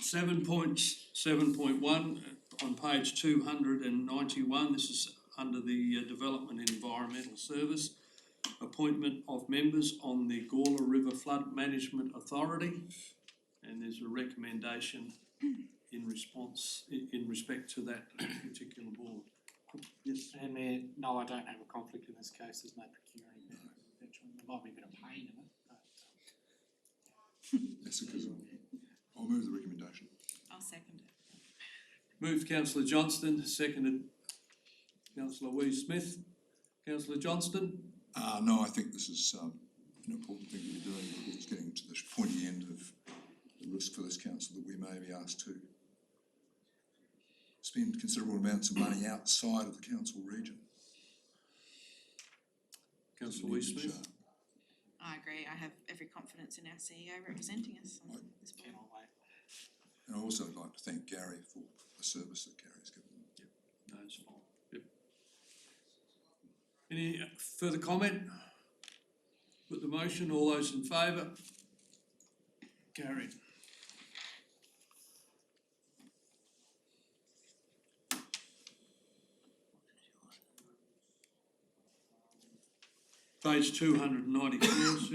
S1: 7.7.1 on page 291, this is under the Development and Environmental Service. Appointment of members on the Gawler River Flood Management Authority. And there's a recommendation in respect to that particular board. Yes.
S10: And Mayor, no, I don't have a conflict in this case, there's no procuring. There might be a bit of pain in it, but.
S6: That's because I'll move the recommendation.
S2: I'll second it.
S1: Moved Councillor Johnston, seconded Councillor Louise Smith. Councillor Johnston?
S6: No, I think this is an important thing to be doing because it's getting to the pointy end of the risk for this council that we may be asked to spend considerable amounts of money outside of the council region.
S1: Councillor Louise Smith?
S2: I agree. I have every confidence in our CEO representing us on this board.
S10: Cannot wait.
S6: And I also would like to thank Gary for the service that Gary's given.
S1: No, it's fine. Yep. Any further comment? Put the motion, all those in favour? Carried. Page 294,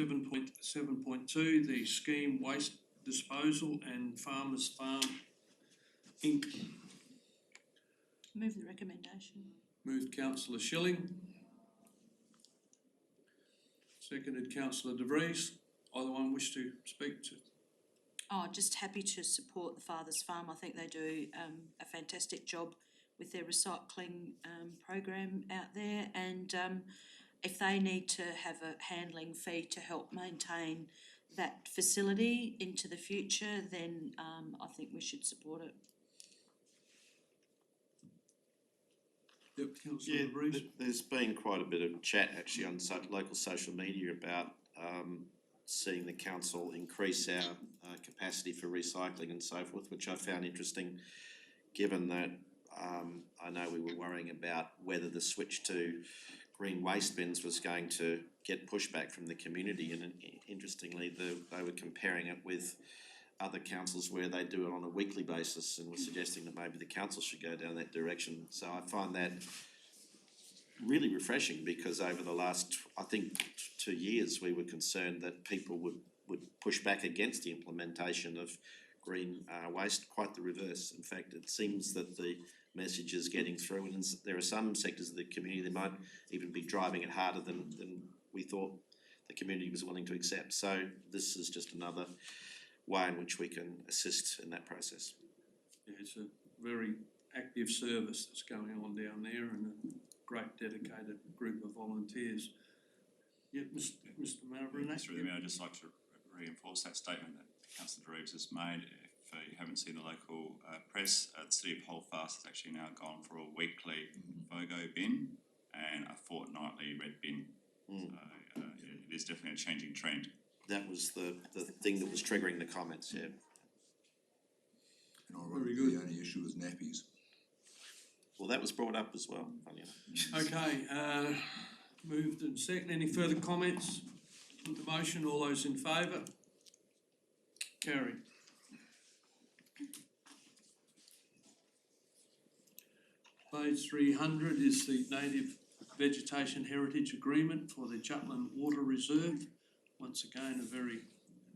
S1: 7.7.2, the scheme waste disposal and Farmers Farm Inc.
S2: Move the recommendation.
S1: Moved Councillor Schilling. Seconded Councillor De Vries. Either one wish to speak to?
S12: Oh, just happy to support the Father's Farm. I think they do a fantastic job with their recycling program out there, and if they need to have a handling fee to help maintain that facility into the future, then I think we should support it.
S1: Yep, Councillor
S5: Yeah,
S1: De Vries.
S5: there's been quite a bit of chat actually on local social media about seeing the council increase our capacity for recycling and so forth, which I found interesting, given that I know we were worrying about whether the switch to green waste bins was going to get pushback from the community, and interestingly they were comparing it with other councils where they do it on a weekly basis and were suggesting that maybe the council should go down that direction. So I find that really refreshing, because over the last, I think, 2 years, we were concerned that people would push back against the implementation of green waste. Quite the reverse. In fact, it seems that the message is getting through, and there are some sectors of the community that might even be driving it harder than we thought the community was willing to accept. So this is just another way in which we can assist in that process.
S1: Yeah, it's a very active service that's going on down there, and a great dedicated group of volunteers. Yep, Mr. Mavronek.
S13: Through the mayor, I'd just like to reinforce that statement that Councillor Dreves has made. If you haven't seen the local press, the City of Holdfast has actually now gone for a weekly FOGO bin and a fortnightly red bin. So it is definitely a changing trend.
S5: That was the thing that was triggering the comments, yeah.
S6: And ironically, the only issue was nappies.
S5: Well, that was brought up as well, funny enough.
S1: Okay, moved and second. Any further comments on the motion? All those in favour? Carried. Page 300 is the Native Vegetation Heritage Agreement for the Jutland Water Reserve. Once again, a very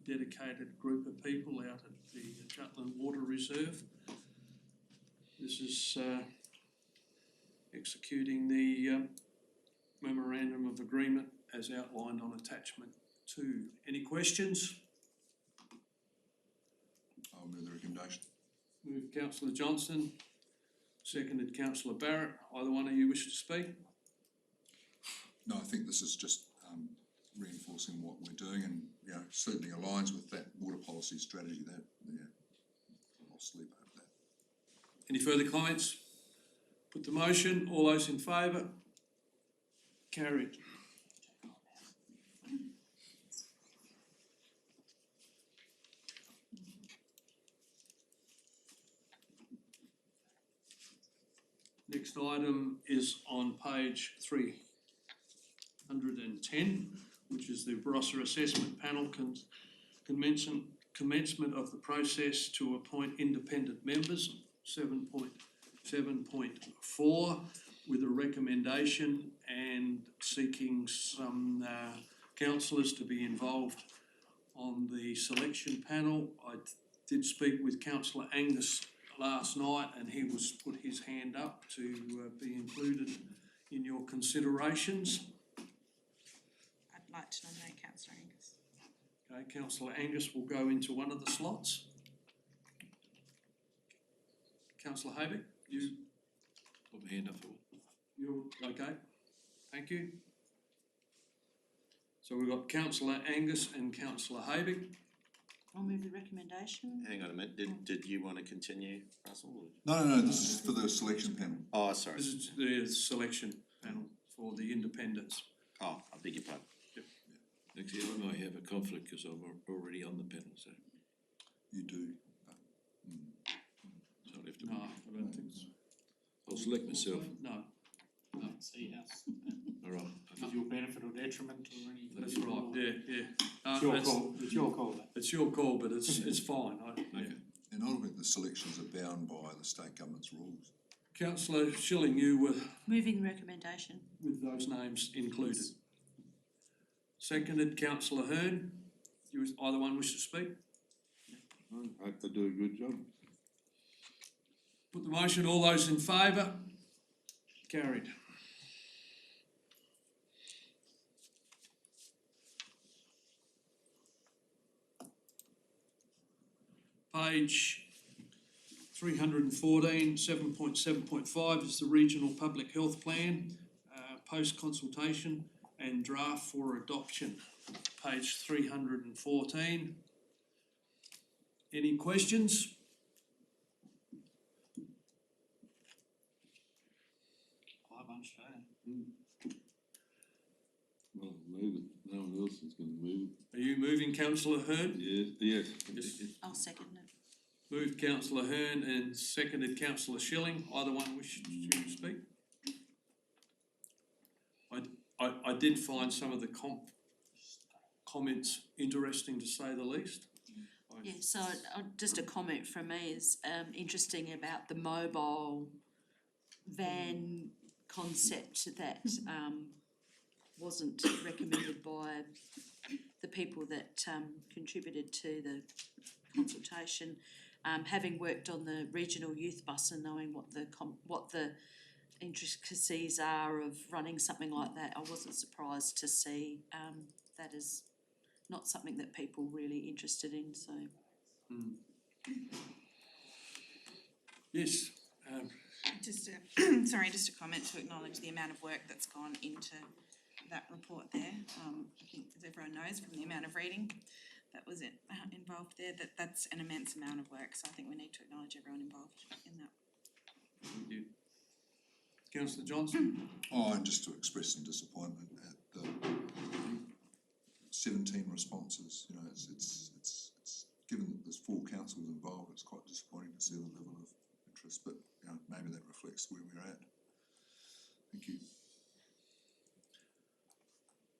S1: dedicated group of people out at the Jutland Water Reserve. This is executing the memorandum of agreement as outlined on attachment 2. Any questions?
S6: I'll move the recommendation.
S1: Moved Councillor Johnston, seconded Councillor Barrett. Either one of you wish to speak?
S6: No, I think this is just reinforcing what we're doing, and certainly aligns with that water policy strategy. That I'll sleep over that.
S1: Any further comments? Put the motion. All those in favour? Carried. Next item is on page 310, which is the Barossa Assessment Panel commencement of the process to appoint independent members, 7.7.4, with a recommendation and seeking some councillors to be involved on the selection panel. I did speak with Councillor Angus last night, and he was put his hand up to be included in your considerations.
S2: I'd like to nominate Councillor Angus.
S1: Okay, Councillor Angus will go into one of the slots. Councillor Haybick,
S3: Put my hand up for
S1: you're okay, thank you. So we've got Councillor Angus and Councillor Haybick.
S12: I'll move the recommendation.
S5: Hang on a minute, did you want to continue, Russell?
S6: No, this is for the selection panel.
S5: Oh, sorry.
S1: This is the selection panel for the independents.
S5: Oh, I beg your pardon.
S3: Actually, I might have a conflict because I'm already on the panel, so
S6: You do.
S3: I'll have to.
S1: No, I don't think so.
S3: I'll select myself.
S1: No,
S10: See house,
S3: All right.
S10: to your benefit or detriment or anything.
S1: that's right, yeah.
S10: It's your call, it's your call.
S1: It's your call, but it's fine,
S3: Okay.
S6: And I don't think the selections are bound by the state government's rules.
S1: Councillor Schilling, you were
S12: Moving the recommendation.
S1: with those names included. Seconded, Councillor Hearn. Either one wish to speak?
S9: I hope they do a good job.
S1: Put the motion. All those in favour? Carried. Page 314, 7.7.5 is the Regional Public Health Plan, post-consultation and draft for adoption. Page 314. Any questions?
S10: Quite a bunch today.
S9: Well, move it, no one else is gonna move
S1: Are you moving, Councillor Hearn?
S9: it. Yes.
S12: I'll second it.
S1: Moved Councillor Hearn and seconded Councillor Schilling. Either one wish to speak? I did find some of the comments interesting, to say the least.
S12: Yeah, so just a comment from me is interesting about the mobile van concept that wasn't recommended by the people that contributed to the consultation. Having worked on the regional youth bus and knowing what the intricacies are of running something like that, I wasn't surprised to see that is not something that people really interested in, so.
S1: Yes,
S2: Just a comment to acknowledge the amount of work that's gone into that report there. I think, as everyone knows from the amount of reading that was involved there, that's an immense amount of work. So I think we need to acknowledge everyone involved in that.
S1: Thank you. Councillor Johnston?
S6: Oh, and just to express some disappointment at the 17 responses, you know, it's given that there's 4 councils involved, it's quite disappointing to see the level of interest, but, you know, maybe that reflects where we're at. Thank you.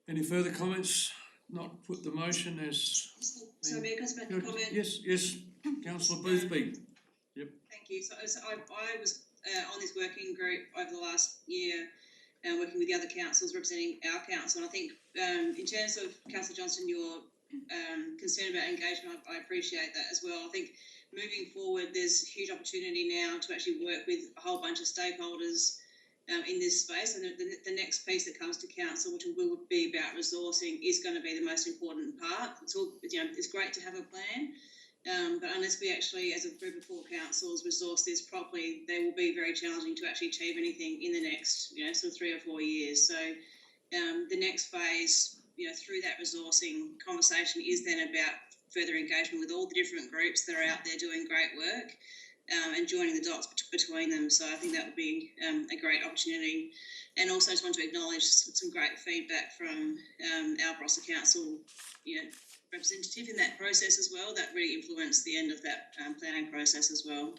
S1: Any further comments? Not put the motion as...
S4: So Mayor, can I make a comment?
S1: Yes, councillor Boothby.
S4: Thank you. So I was on this working group over the last year, working with the other councils representing our council. And I think in terms of Councillor Johnston, your concern about engagement, I appreciate that as well. I think moving forward, there's huge opportunity now to actually work with a whole bunch of stakeholders in this space. And the next piece that comes to council, which will be about resourcing, is going to be the most important part. It's all, you know, it's great to have a plan. But unless we actually, as a group of 4 councils, resource this properly, they will be very challenging to actually achieve anything in the next, you know, sort of 3 or 4 years. So the next phase, you know, through that resourcing conversation is then about further engagement with all the different groups that are out there doing great work and joining the dots between them. So I think that would be a great opportunity. And also just want to acknowledge some great feedback from our Barossa Council, you know, representative in that process as well. That really influenced the end of that planning process as well.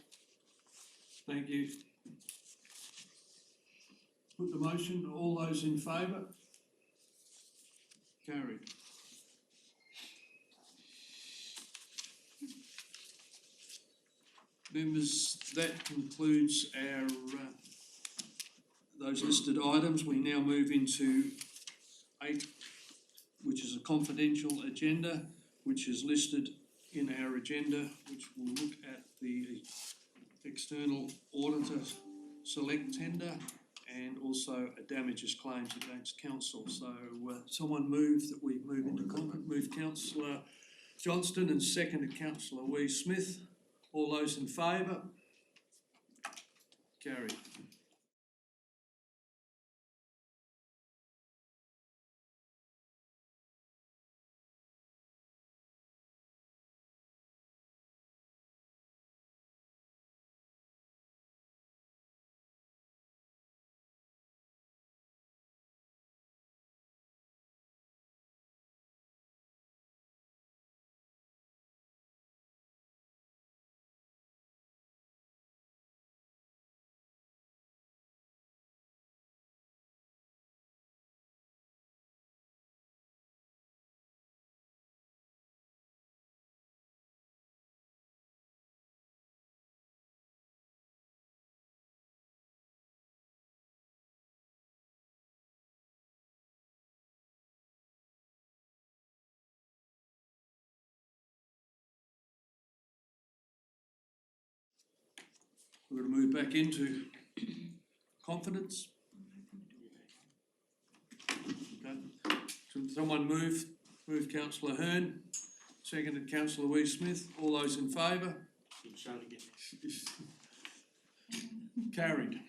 S1: Thank you. Put the motion. All those in favour? Carried. Members, that concludes our those listed items. We now move into 8, which is a confidential agenda, which is listed in our agenda, which will look at the external auditor select tender and also a damages claims against council. So someone move that we move into move Councillor Johnston and seconded Councillor Wee Smith. All those in favour? Carried. We're going to move back into confidence. Okay. So someone move Councillor Hearn, seconded Councillor Wee Smith. All those in favour?
S10: Show it again.
S1: Carried.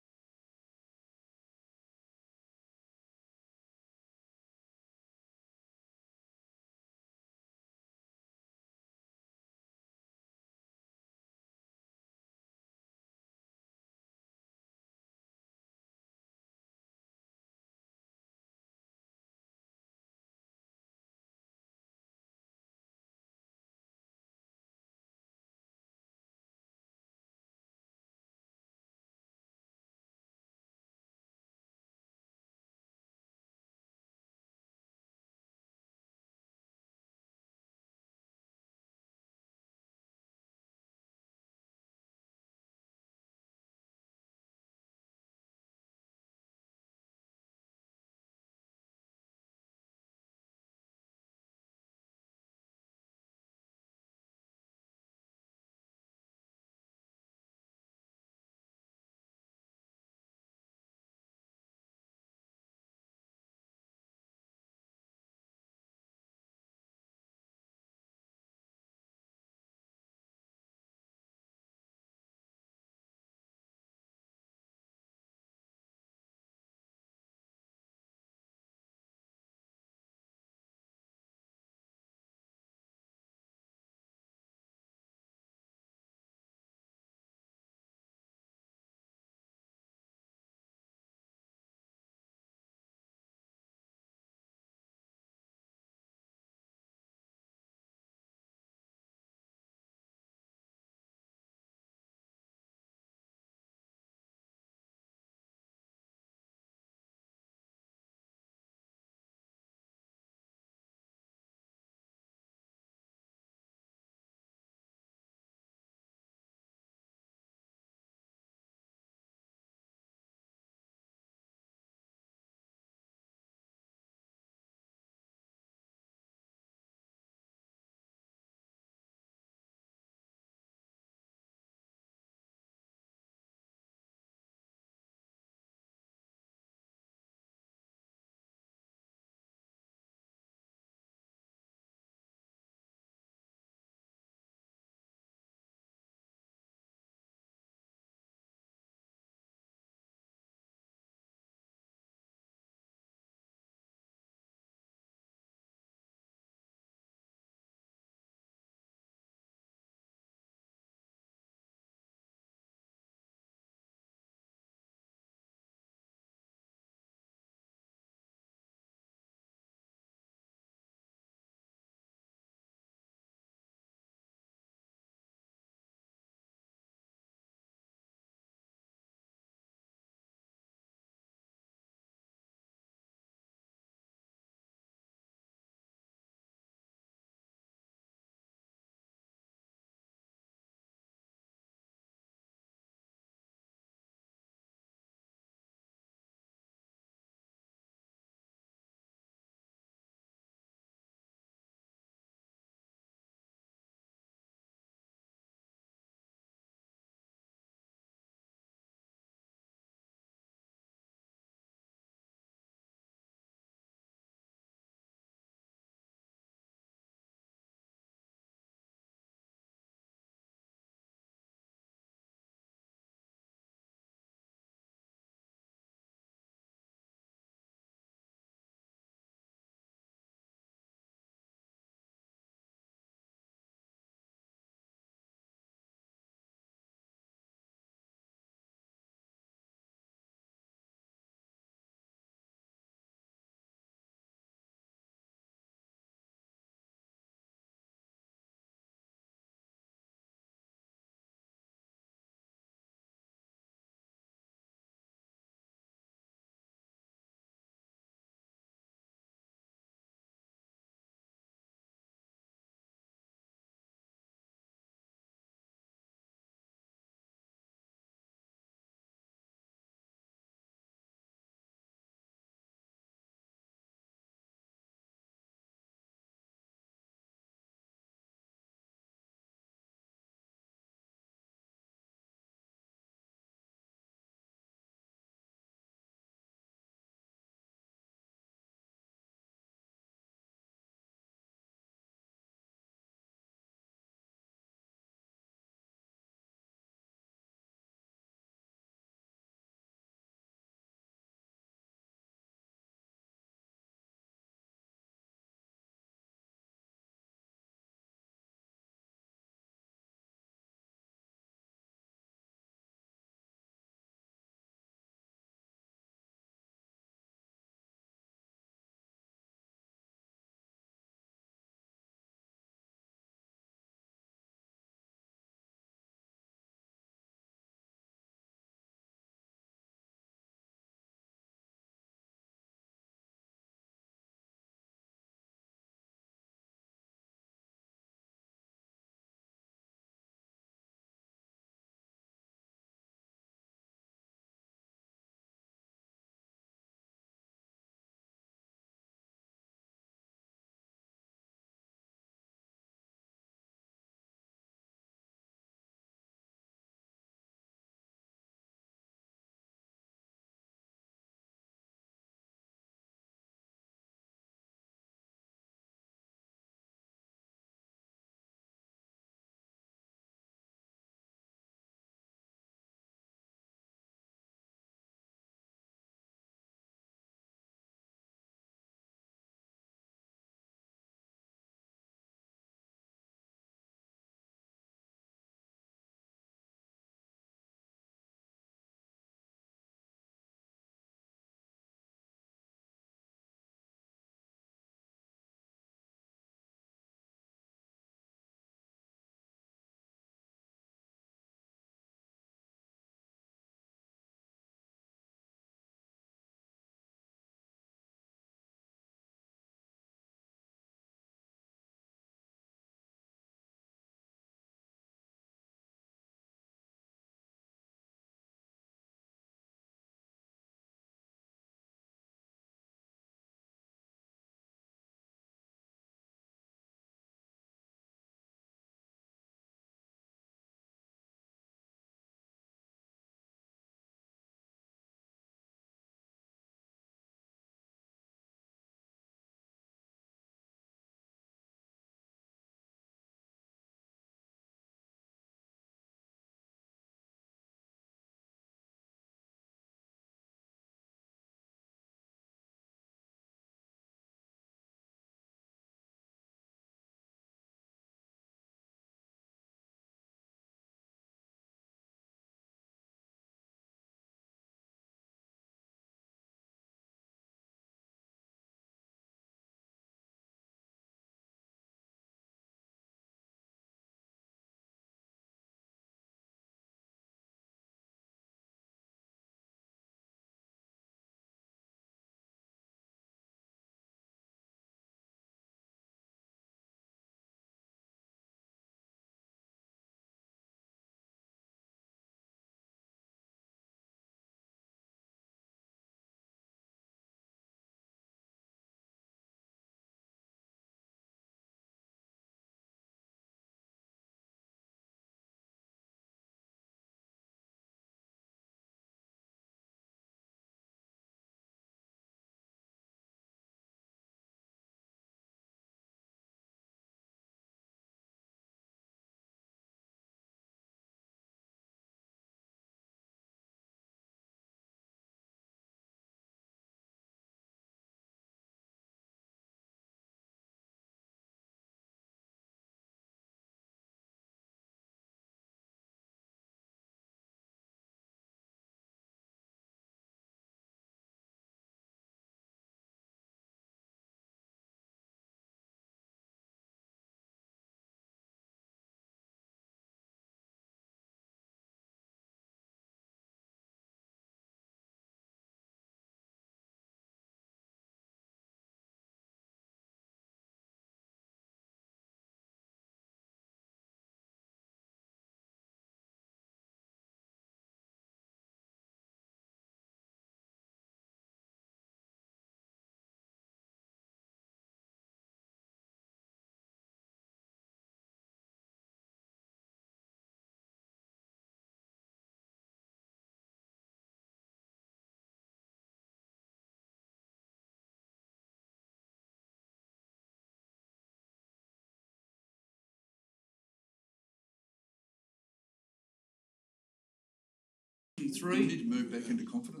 S1: 23.
S6: We need to move back into confidence.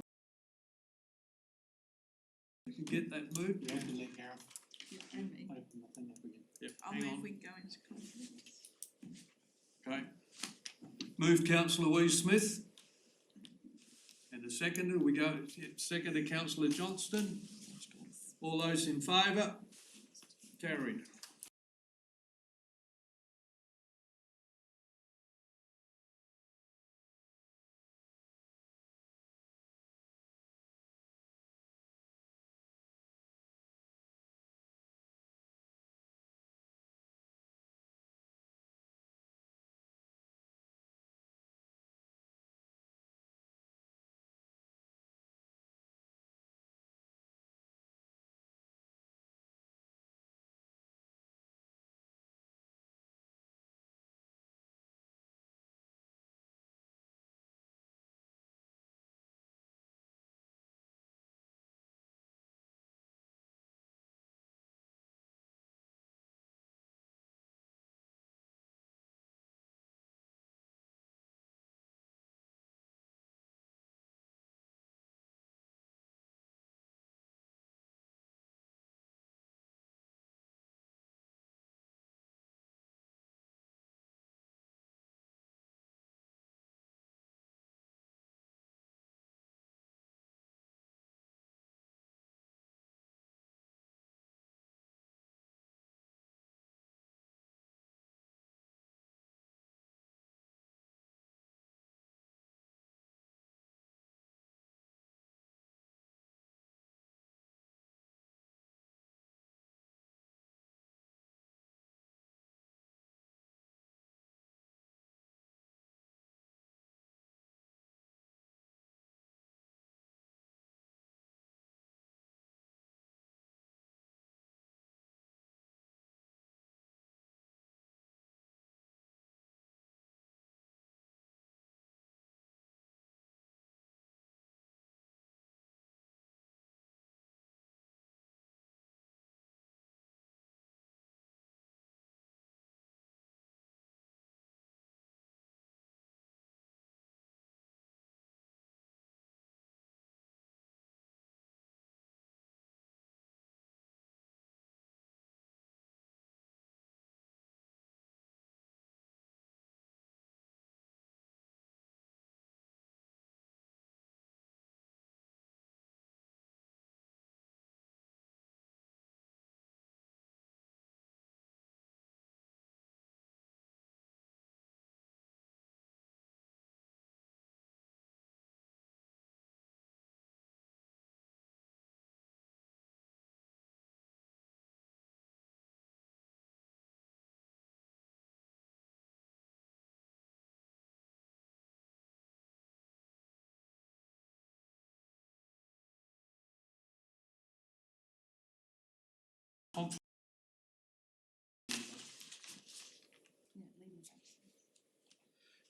S1: You can get that moved?
S10: You have to let Gareth
S2: And me.
S10: open the thing if we can.
S1: Yep,
S2: I'll
S1: hang
S2: move,
S1: on.
S2: we go into confidence.
S1: Okay. Move councillor Wee-Smith. And the seconder, we go, seconder councillor Johnston. All those in favour? Carried.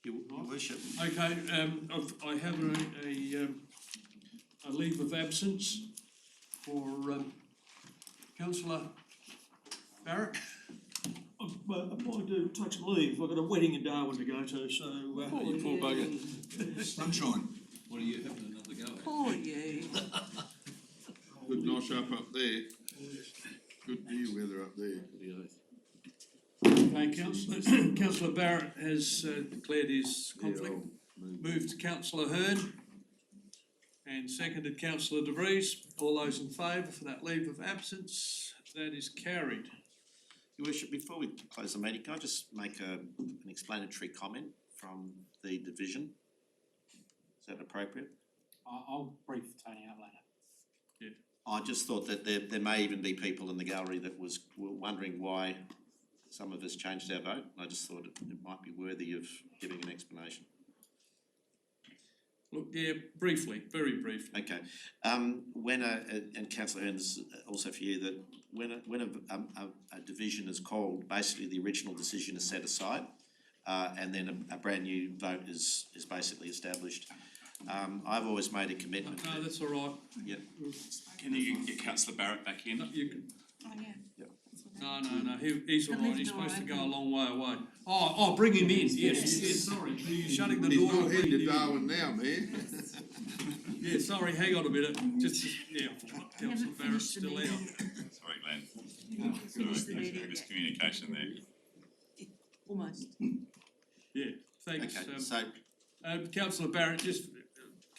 S5: Your worship,
S1: Okay, I have a leave of absence for councillor Barrett.
S8: I might do take some leave. I've got a wedding in Darwin to go to, so
S3: You poor bugger.
S6: Sunshine.
S3: What are you having another go at?
S12: Poor you.
S9: Good nosh up there. Good deal weather up there.
S1: Okay, councillor Barrett has declared his conflict. Moved councillor Hearn and seconded councillor De Vries. All those in favour for that leave of absence? That is carried.
S5: your worship, before we close the meeting, can I just make an explanatory comment from the division? Is that appropriate?
S10: I'll brief Tony out later.
S5: I just thought that there may even be people in the gallery that were wondering why some of us changed our vote. I just thought it might be worthy of giving an explanation.
S1: Look, yeah, briefly, very briefly.
S5: Okay, and councillor Hearn, this is also for you, that when a division is called, basically the original decision is set aside, and then a brand new vote is basically established. I've always made a commitment.
S1: No, that's all right.
S5: Yeah.
S13: Can you get councillor Barrett back in?
S1: You can.
S2: Oh, yeah.
S5: Yep.
S2: That's what
S1: No, he's all
S12: Leave
S1: right,
S12: the
S1: he's
S12: door
S1: supposed to go a
S12: open.
S1: long way away. Oh, bring him in, yes, sorry, you're shutting the
S9: He's
S1: door.
S9: not
S1: and
S9: heading to
S1: bringing him in.
S9: Darwin now, man.
S1: Yeah, sorry, hang on a minute, just, yeah,
S12: We
S1: Councillor
S12: haven't
S1: Barrett's
S12: finished the
S1: still out.
S12: meeting yet.
S13: Sorry, Glenn.
S12: We haven't finished the meeting yet.
S13: Miscommunication there.
S12: Almost.
S1: Yeah, thanks.
S5: Okay, so,
S1: Councillor Barrett,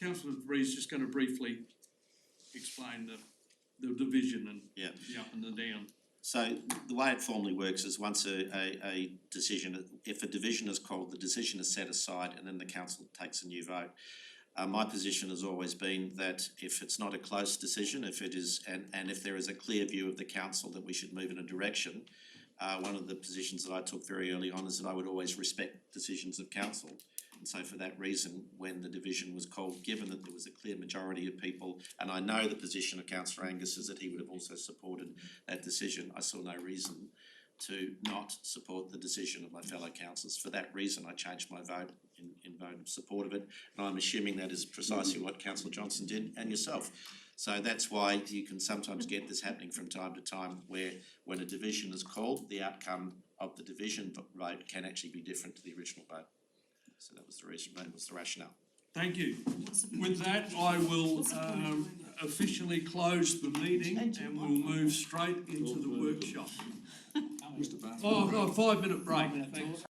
S1: Councillor Ree's just gonna briefly explain the division and
S5: yeah.
S1: the up and the down.
S5: So the way it formally works is once a decision, if a division is called, the decision is set aside and then the council takes a new vote. My position has always been that if it's not a close decision, if it is, and if there is a clear view of the council that we should move in a direction, one of the positions that I took very early on is that I would always respect decisions of council. And so for that reason, when the division was called, given that there was a clear majority of people, and I know the position of Councillor Angus is that he would have also supported that decision, I saw no reason to not support the decision of my fellow councillors. For that reason, I changed my vote in vote of support of it, and I'm assuming that is precisely what Councillor Johnson did and yourself. So that's why you can sometimes get this happening from time to time where when a division is called, the outcome of the division vote can actually be different to the original vote. So that was the reason, that was the rationale.
S1: Thank you. With that, I will officially close the meeting and we'll move straight into the workshop.
S6: Mr. Barnes.
S1: Oh, I've got a 5-minute break, thanks.